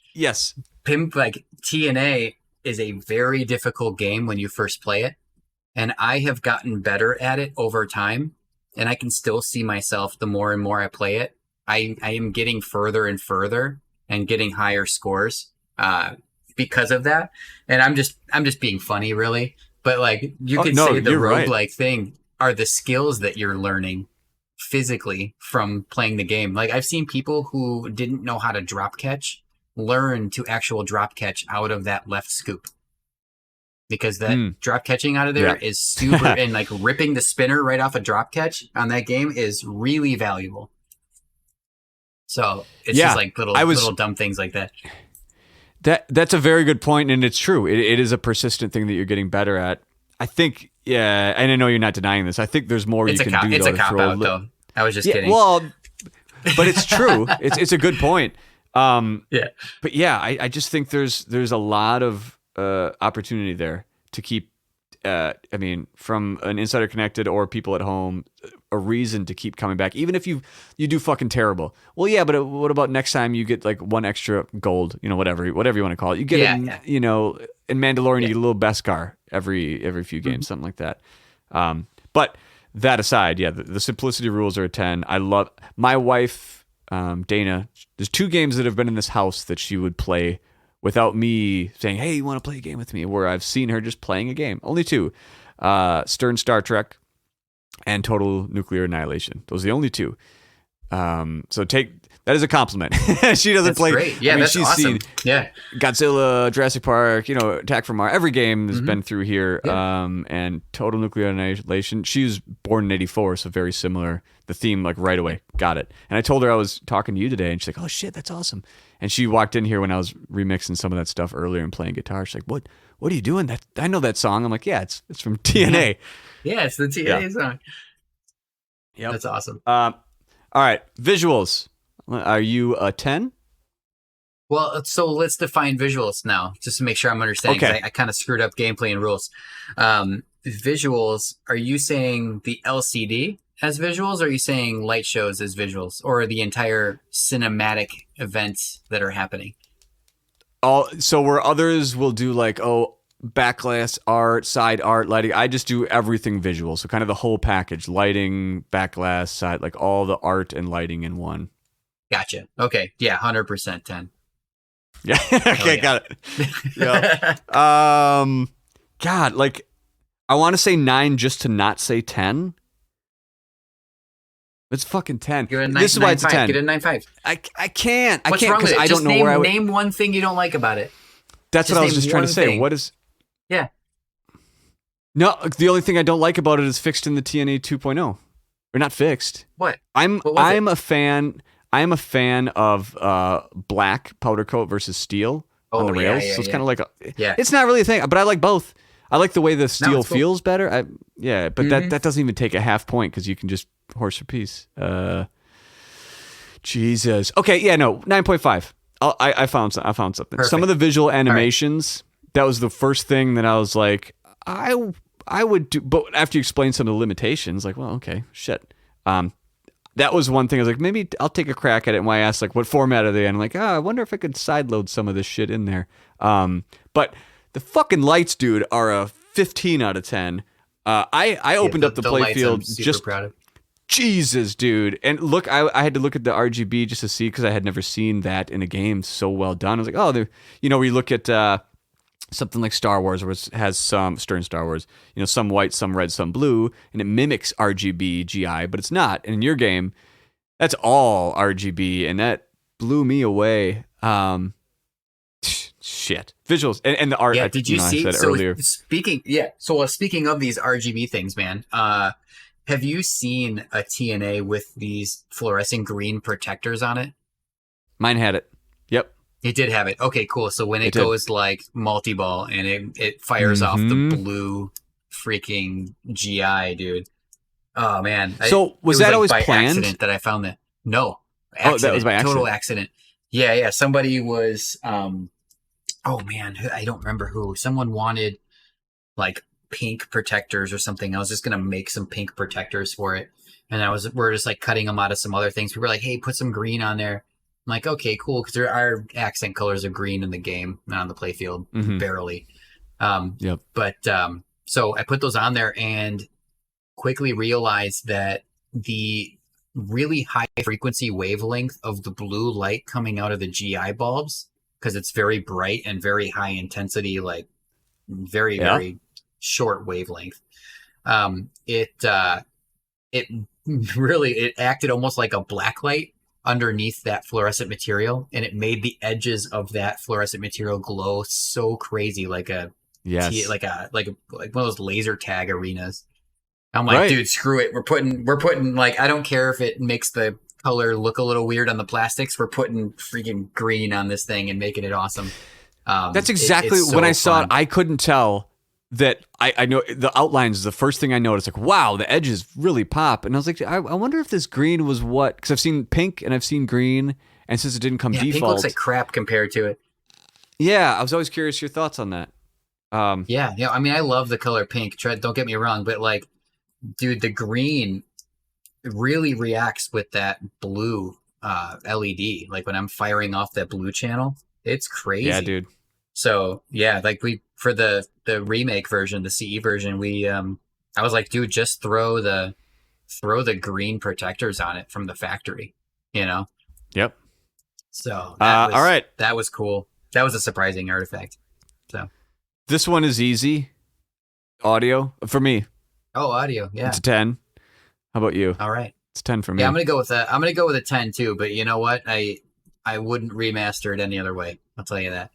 TNA is a very difficult game when you first play it, and I have gotten better at it over time, and I can still see myself the more and more I play it. I am getting further and further and getting higher scores because of that. And I'm just being funny, really, but like you could say the roguelike thing are the skills that you're learning physically from playing the game. Like I've seen people who didn't know how to drop catch learn to actual drop catch out of that left scoop, because that drop catching out of there is super and like ripping the spinner right off a drop catch on that game is really valuable. So it's just like little dumb things like that. That's a very good point, and it's true. It is a persistent thing that you're getting better at. I think, and I know you're not denying this. I think there's more you can do. It's a cop-out, though. I was just kidding. Well, but it's true. It's a good point. But I just think there's a lot of opportunity there to keep. From an Insider Connected or people at home, a reason to keep coming back, even if you do fucking terrible. Well, yeah, but what about next time you get like one extra gold? Whatever you want to call it. You get in Mandalorian, you get a little Beskar every few games, something like that. But that aside, the simplicity rules are a 10. I love my wife, Dana. There's 2 games that have been in this house that she would play without me saying, hey, you want to play a game with me? Where I've seen her just playing a game. Only 2. Stern Star Trek and Total Nuclear Annihilation. Those are the only 2. So take that as a compliment. She doesn't play. Great. Yeah, that's she's awesome. Seen Godzilla, Jurassic Park, Attack from Mars. Every game has been through here. Yeah. And Total Nuclear Annihilation. She was born in 1984, so very similar. The theme, like right away, got it. And I told her I was talking to you today, and she's like, "Oh shit, that's awesome." And she walked in here when I was remixing some of that stuff earlier and playing guitar. She's like, "What are you doing? That I know that song." I'm like, "Yeah, it's from TNA." Yeah, it's the TNA song. Yeah, that's awesome. All right, visuals. Are you a 10? Well, so let's define visuals now, just to make sure I'm understanding. 'Cause Okay. I kind of screwed up gameplay and rules. Visuals, are you saying the LCD as visuals, or are you saying light shows as visuals, or the entire cinematic events that are happening? So where others will do like, backglass art, side art, lighting, I just do everything visual. So kind of the whole package, lighting, backglass, side, like all the art and lighting in one. Gotcha. Okay. Yeah, 100% 10. Yeah. Okay, yeah. got it. Yeah. God, like I want to say 9 just to not say 10. It's fucking 10. Give it a 9, This is why it's a 9.5. 10. Get a 9.5. I can't. What's I can't wrong with because it? I Just don't know where I would. name one thing you don't like about it. That's just what I was name just trying to one say. thing. What is? Yeah. No, the only thing I don't like about it is fixed in the TNA 2.0. Or not fixed. What? I'm What was it? a fan. I am a fan of black powder coat versus steel on the yeah, rails. yeah, So it's yeah. kind of like Yeah. it's not really a thing, but I like both. I like the way the steel it's cool. feels better. But that doesn't even take a half point because you can just horse your piece. Jesus. Okay, yeah, no, 9.5. I found something. Some Perfect. of the visual animations. That was the first thing that I was like, I would do. But after you explain some of the limitations, like, well, okay, shit. That was one thing. I was like, maybe I'll take a crack at it. And when I asked, like, what format are they in? I'm like, I wonder if I could sideload some of this shit in there. But the fucking lights, dude, are a 15 out of 10. I opened up the lights I'm playfield super just proud of. Jesus, dude. And look, I had to look at the RGB just to see because I had never seen that in a game so well done. I was like, oh, where you look at something like Star Wars, where it has some Stern Star Wars, some white, some red, some blue, and it mimics RGB GI, but it's not. And in your game, that's all RGB, and that blew me away. Shit, visuals and the art. Yeah, did you see? I said it So earlier. speaking of these RGB things, man, have you seen a TNA with these fluorescent green protectors on it? Mine had it. Yep. It did have it. Okay, cool. So when it It did. goes like multi-ball and it fires off the Mhm. blue freaking GI, dude. Oh man. So was that like always by planned? accident that I found that? No. Oh, that was by Total accident. accident. Yeah. Somebody was oh man, I don't remember who. Someone wanted like pink protectors or something. I was just gonna make some pink protectors for it. And we're just like cutting them out of some other things. People were like, hey, put some green on there. I'm like, okay, cool, because there are accent colors of green in the game, not on the playfield, Mhm. barely. Yep. But so I put those on there and quickly realized that the really high frequency wavelength of the blue light coming out of the GI bulbs, because it's very bright and very high intensity, like very, very short wavelength. It acted almost like a black light underneath that fluorescent material, and it made the edges of that fluorescent material glow so crazy, like Yes. like one of those laser tag arenas. I'm like, Right. dude, screw it. We're putting like, I don't care if it makes the color look a little weird on the plastics. We're putting freaking green on this thing and making it awesome. That's exactly it's so when I saw fun. it. I couldn't tell that. I know the outlines is the first thing I noticed. Like, wow, the edges really pop. And I was like, I wonder if this green was what? Because I've seen pink and I've seen green, and since it didn't come Yeah, pink default, looks like crap compared to it. yeah, I was always curious your thoughts on that. Yeah. I mean, I love the color pink. Don't get me wrong, but like, dude, the green really reacts with that blue LED. Like when I'm firing off that blue channel, it's crazy. Yeah, dude. So yeah, like for the remake version, the CE version, I was like, dude, just throw the green protectors on it from the factory, Yep. So All right. that was cool. That was a surprising artifact. So This one is easy. Audio for me. audio, yeah. It's a 10. How about you? All right. It's 10 for me. Yeah, I'm gonna go with a 10 too. But you know what? I wouldn't remaster it any other way. I'll tell you that.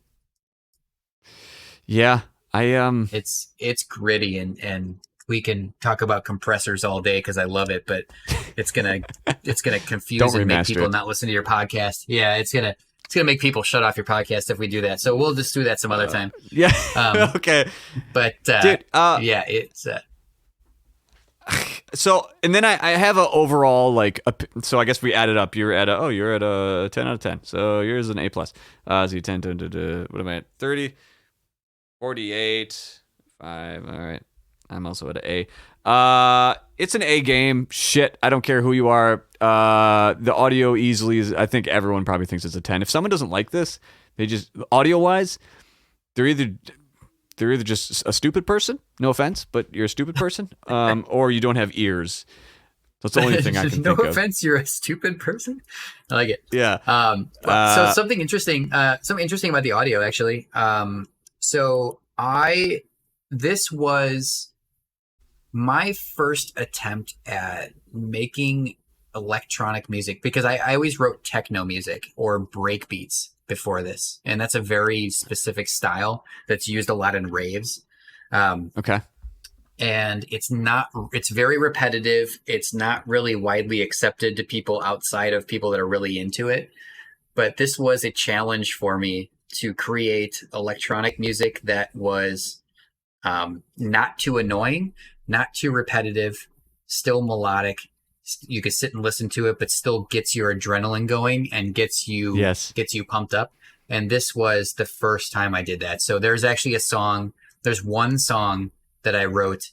Yeah, It's gritty and we can talk about compressors all day because I love it, but it's gonna confuse Don't and make remaster people it. not listen to your podcast. Yeah, it's gonna make people shut off your podcast if we do that. So we'll just do that some other time. yeah. Okay. But Dude, yeah, it's So, and then I have a overall like, so I guess we added up. You're at a 10 out of 10. So yours is an A plus. So you 10 to what am I at? 30, 48, 5. All right. I'm also at an A. It's an A game. Shit. I don't care who you are. The audio easily is, I think everyone probably thinks it's a 10. If someone doesn't like this, they just, audio wise, they're either just a stupid person. No offense, but you're a stupid person. Or you don't have ears. That's the only thing I can no think of. No offense, you're a stupid person. I like it. Yeah. So something interesting about the audio actually. This was my first attempt at making electronic music, because I always wrote techno music or break beats before this, and that's a very specific style that's used a lot in raves. Okay. And it's very repetitive. It's not really widely accepted to people outside of people that are really into it. But this was a challenge for me to create electronic music that was not too annoying, not too repetitive, still melodic. You could sit and listen to it, but still gets your adrenaline going and gets you pumped up. And this was the first time I did that. So there's actually there's one song that I wrote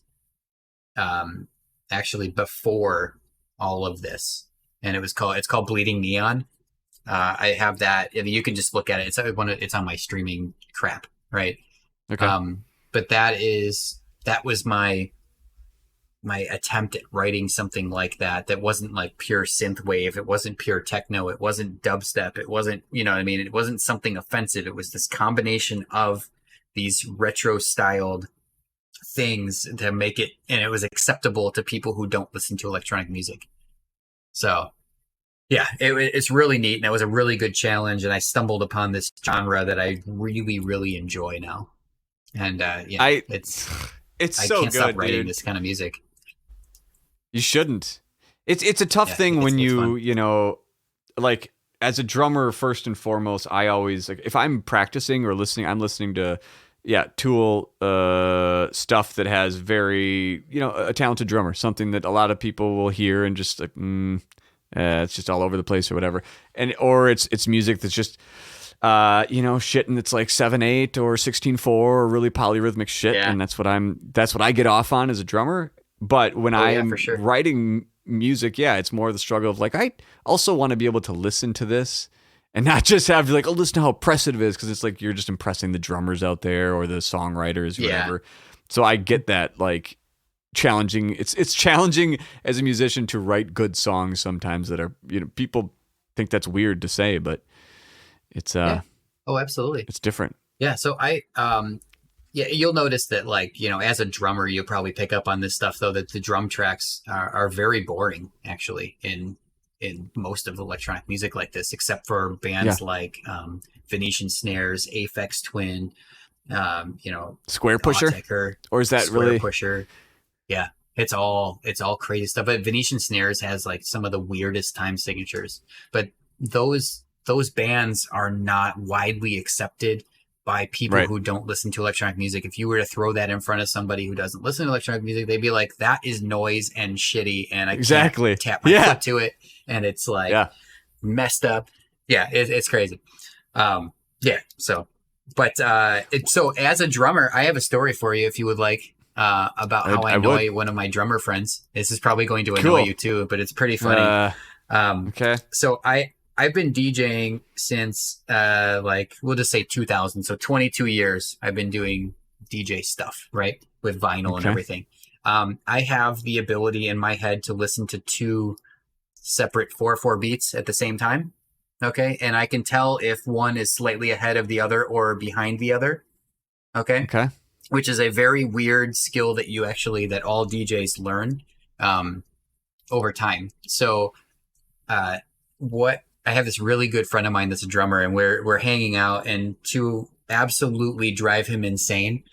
actually before all of this, and it's called Bleeding Neon. I have that. I mean, you can just look at it. It's on my streaming crap, right? Okay. But that was my attempt at writing something like that wasn't like pure synth wave. It wasn't pure techno. It wasn't dubstep. It wasn't, you know what I mean? It wasn't something offensive. It was this combination of these retro styled things to make it, and it was acceptable to people who don't listen to electronic music. So yeah, it's really neat, and it was a really good challenge, and I stumbled upon this genre that I really, really enjoy now. And it's I so can't stop good, writing dude. this kind of music. You shouldn't. It's a tough thing when you know, like as a drummer, first and foremost, I always, like, if I'm practicing or listening, I'm listening to Tool stuff that has very, a talented drummer, something that a lot of people will hear and just like, it's just all over the place or whatever. Or it's music that's just, shit, and it's like 7/8 or 16/4 or really polyrhythmic shit. Yeah. And that's what I get off on as a drummer. But when I'm writing music, it's more the struggle of like, I also want to be able to listen to this and not just have like, listen to how impressive it is, because it's like you're just impressing the drummers out there or the songwriters, whatever. So I get that, like, challenging. It's challenging as a musician to write good songs sometimes that are, people think that's weird to say, but it's oh, absolutely, it's different. Yeah. So you'll notice that, like, as a drummer, you'll probably pick up on this stuff, though, that the drum tracks are very boring, actually, in most of electronic music like this, except for bands like Venetian Snares, Aphex Twin, Square Pusher, or is that Square really Pusher? Yeah, it's all crazy stuff. But Venetian Snares has like some of the weirdest time signatures. But those bands are not widely accepted by people who don't listen to electronic music. If you were to throw that in front of somebody who doesn't listen to electronic music, they'd be like, that is noise and shitty, and I can't tap my foot to it, and it's like messed up. Yeah, it's crazy. So as a drummer, I have a story for you if you would like, about how I annoy one of my drummer friends. This is probably going to annoy you too, but it's pretty funny. Okay. So I've been DJing since, we'll just say 2000. So 22 years I've been doing DJ stuff, right? With vinyl and everything. I have the ability in my head to listen to two separate 4/4 beats at the same time. Okay. And I can tell if one is slightly ahead of the other or behind the other. Okay. Okay. Which is a very weird skill that all DJs learn, over time. So, I have this really good friend of mine that's a drummer, and we're hanging out, and to absolutely drive him insane,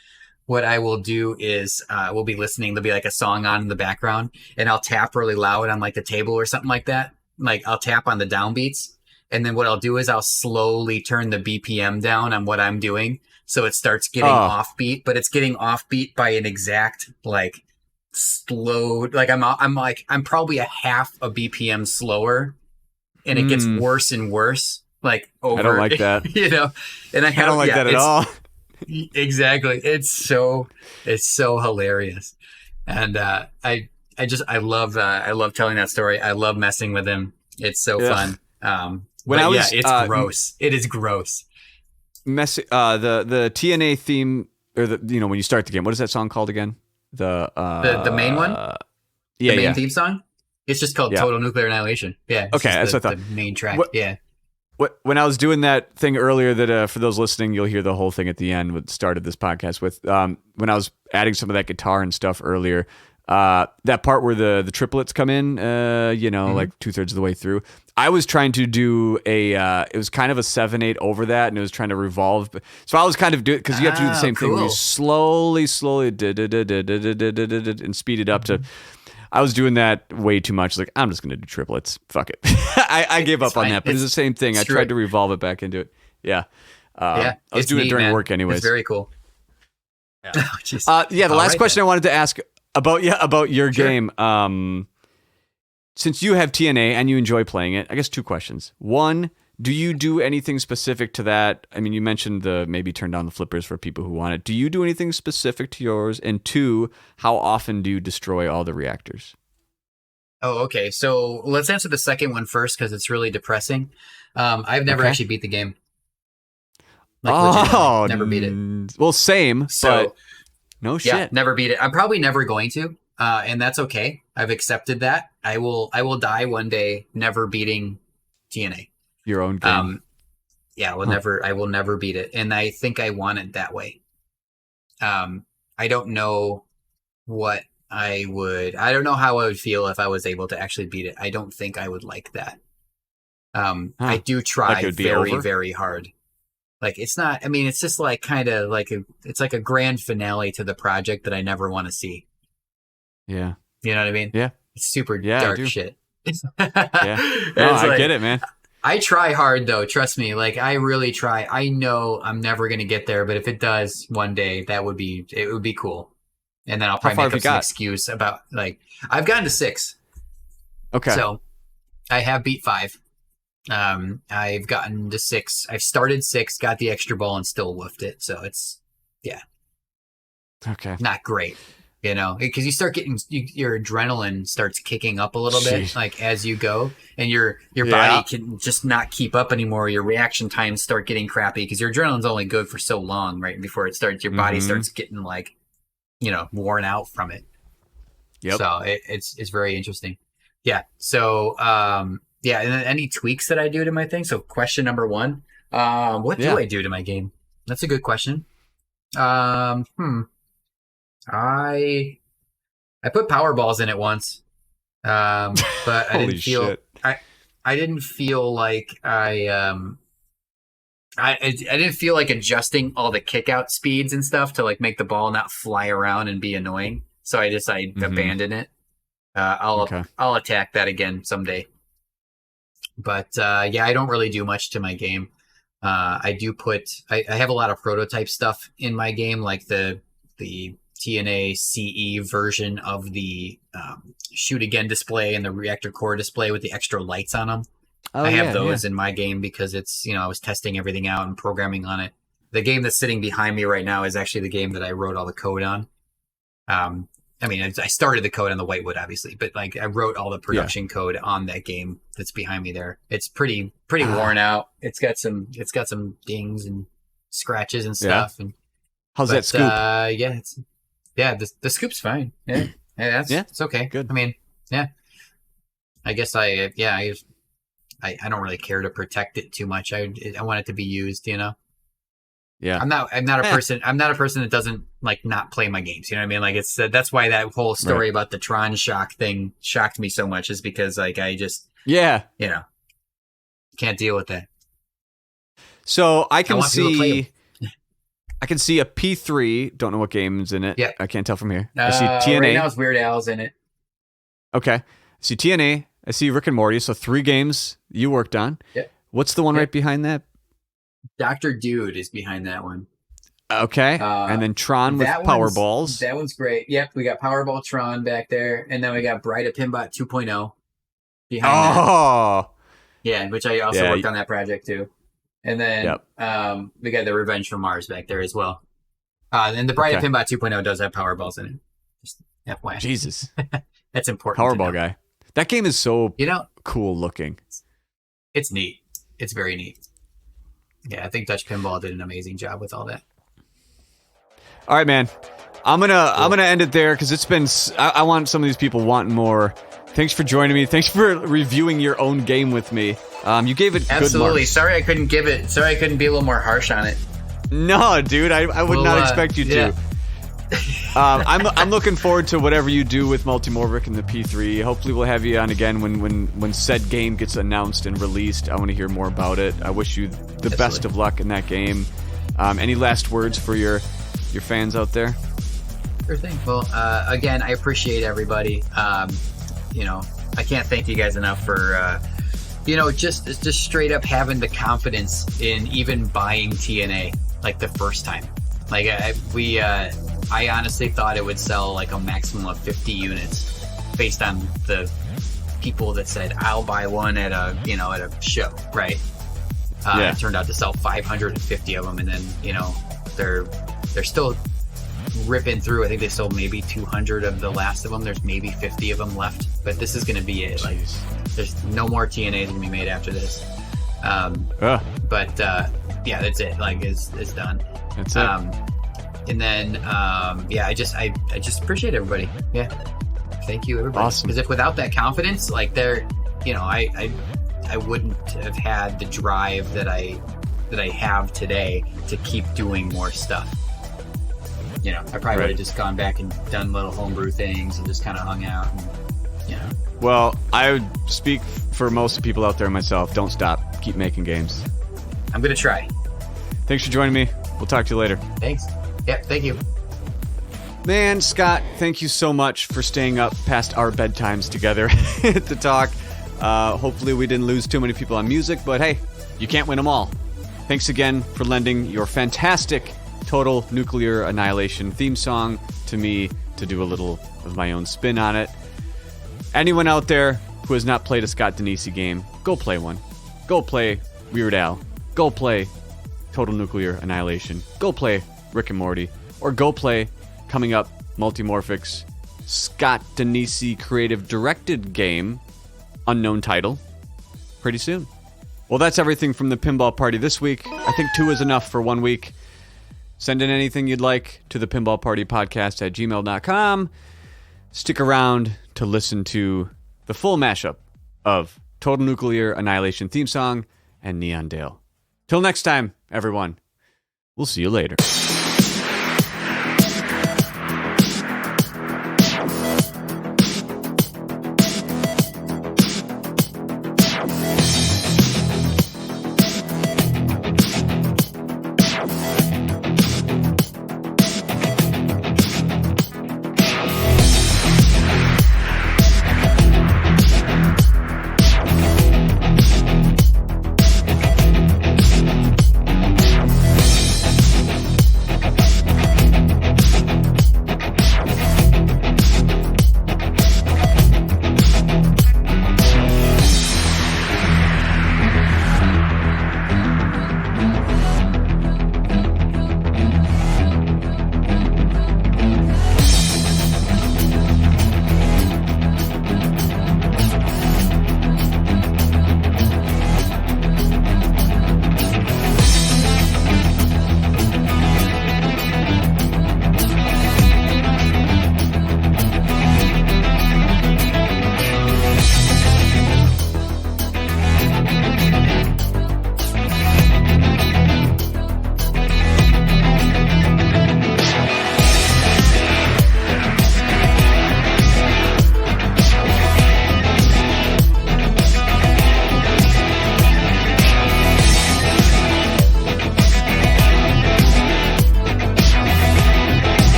what I will do is we'll be listening. There'll be like a song on in the background, and I'll tap really loud on like the table or something like that. Like I'll tap on the downbeats, and then what I'll do is I'll slowly turn the BPM down on what I'm doing, so it starts getting offbeat, but it's getting offbeat by an exact like slowed. Like I'm probably a half a BPM slower, and it gets worse and worse. Like over, I don't like that. you know. And I don't like that at all. Exactly. It's so hilarious, and I love telling that story. I love messing with him. It's so fun. It's gross. It is gross. The TNA theme, or when you start the game, what is that song called again? The main one. Yeah, the main theme song. It's just called Total Nuclear Annihilation. Yeah. Okay, that's what I thought. The main track. When I was doing that thing earlier, that for those listening, you'll hear the whole thing at the end. What started this podcast with when I was adding some of that guitar and stuff earlier. That part where the triplets come in, like 2/3 of the way through. I was trying to do it was kind of a 7/8 over that, and it was trying to revolve. So I was kind of doing, because you have to do the same thing. You slowly, and speed it up to. I was doing that way too much. Like, I'm just going to do triplets. Fuck it. I gave up on that, but it's the same thing. I tried to revolve it back into it. Yeah. I was doing it during work anyways. It's very cool. Yeah. The last question I wanted to ask about your game. Since you have TNA and you enjoy playing it, I guess 2 questions. 1, do you do anything specific to that? I mean, you mentioned maybe turn down the flippers for people who want it. Do you do anything specific to yours? And 2, how often do you destroy all the reactors? Oh, okay. So let's answer the second one first, because it's really depressing. I've never actually beat the game. Never beat it. Well, same. But no shit. Yeah, never beat it. I'm probably never going to, and that's okay. I've accepted that. I will die one day never beating TNA. Your own game. I will never beat it. And I think I want it that way. I don't know I don't know how I would feel if I was able to actually beat it. I don't think I would like that. I do try very, very hard. Like, it's not, I mean, it's just like kind of like it's like a grand finale to the project that I never want to see. Yeah. You know what I mean? Yeah. It's super dark shit. Yeah. No, I get it, man. I try hard though, trust me. Like, I really try. I know I'm never gonna get there, but if it does one day, it would be cool. And then I'll probably make up some excuse about, like, I've gotten to 6. Okay. So I have beat 5. I've gotten to 6. I've started 6, got the extra ball, and still woofed it. So it's not great. You know, because you start getting your adrenaline starts kicking up a little bit, like as you go, and your body can just not keep up anymore. Your reaction times start getting crappy because your adrenaline's only good for so long, right? Before it starts, your body starts getting like, worn out from it. Yep. So it's very interesting. Yeah. So and then any tweaks that I do to my thing. So question number 1, what do I do to my game? That's a good question. I put power balls in it once, but I didn't feel I didn't feel like I didn't feel like adjusting all the kick out speeds and stuff to like make the ball not fly around and be annoying. So I decided to abandon it. I'll attack that again someday. But I don't really do much to my game. I have a lot of prototype stuff in my game, like the TNA CE version of the shoot again display and the reactor core display with the extra lights on them. I have those in my game because it's, I was testing everything out and programming on it. The game that's sitting behind me right now is actually the game that I wrote all the code on. I started the code on the whitewood, obviously, but like I wrote all the production code on that game that's behind me there. It's pretty worn out. It's got some dings and scratches and stuff. And how's that scoop? The scoop's fine. Yeah, it's okay. Good. I mean, I guess I don't really care to protect it too much. I want it to be used, Yeah. I'm not a person. I'm not a person that doesn't like not play my games. You know what I mean? Like it's that's why that whole story about the Tron shock thing shocked me so much, is because like I just can't deal with that. So I can see a P3. Don't know what game's in it. Yeah, I can't tell from here. I see TNA. Right now it's Weird Al's in it. Okay, I see TNA. I see Rick and Morty. So 3 games you worked on. Yeah. What's the one right behind that? Dr. Dude is behind that one. Okay. And then Tron with That Power one's- Balls. That one's great. Yep, we got Powerball Tron back there, and then we got Bride of Pinbot 2.0 behind that. Oh. Yeah, which I also Yeah, worked on that project too. And then we got the Revenge from Mars back there as well. And the Bride of Pinbot 2.0 does have Powerballs in it. Just FYI. Jesus. That's important. to Powerball know. guy. That game is so You know, cool looking. it's neat. It's very neat. Yeah, I think Dutch Pinball did an amazing job with all that. All right, man. I'm gonna end it there because it's been. I want some of these people wanting more. Thanks for joining me. Thanks for reviewing your own game with me. You gave it Absolutely. good Sorry I couldn't give it. Sorry I couldn't be a little more harsh on it. marks. No, dude. I would not expect you to. I'm looking forward to whatever you do with Multimorphic and the P3. Hopefully, we'll have you on again when said game gets announced and released. I want to hear more about it. I wish you the best of luck in that game. Any last words for your fans out there? Sure thing. Well, again, I appreciate everybody. You know, I can't thank you guys enough for, you know, just straight up having the confidence in even buying TNA like the first time. Like I honestly thought it would sell like a maximum of 50 units based on the people that said I'll buy one at a show, right? It turned out to sell 550 of them, and then they're still ripping through. I think they sold maybe 200 of the last of them. There's maybe 50 of them left, but this is going to be it. Like, there's no more TNAs going to be made after this. But that's it. Like, it's done. That's it. And then I just appreciate everybody. Yeah, thank you, everybody. Awesome. Because if without that confidence, like I wouldn't have had the drive that I have today to keep doing more stuff. I probably would have just gone back and done little homebrew things and just kind of hung out. And, Well, I would speak for most of the people out there and myself. Don't stop. Keep making games. I'm gonna try. Thanks for joining me. We'll talk to you later. Thanks. Yep. Thank you. Man, Scott, thank you so much for staying up past our bedtimes together to talk. Hopefully we didn't lose too many people on music, but hey, you can't win them all. Thanks again for lending your fantastic Total Nuclear Annihilation theme song to me to do a little of my own spin on it. Anyone out there who has not played a Scott Danesi game, go play one. Go play Weird Al. Go play Total Nuclear Annihilation. Go play Rick and Morty. Or go play, coming up, Multimorphic's Scott Danesi creative directed game, unknown title, pretty soon. Well, that's everything from the Pinball Party this week. I think 2 is enough for 1 week. Send in anything you'd like to the pinballpartypodcast@gmail.com. Stick around to listen to the full mashup of Total Nuclear Annihilation theme song and Neon Dale. Till next time, everyone. We'll see you later.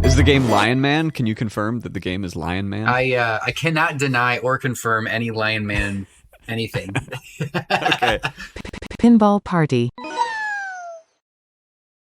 Is the game Lion Man? Can you confirm that the game is Lion Man? I cannot deny or confirm any Lion Man anything. Okay. Pinball Party.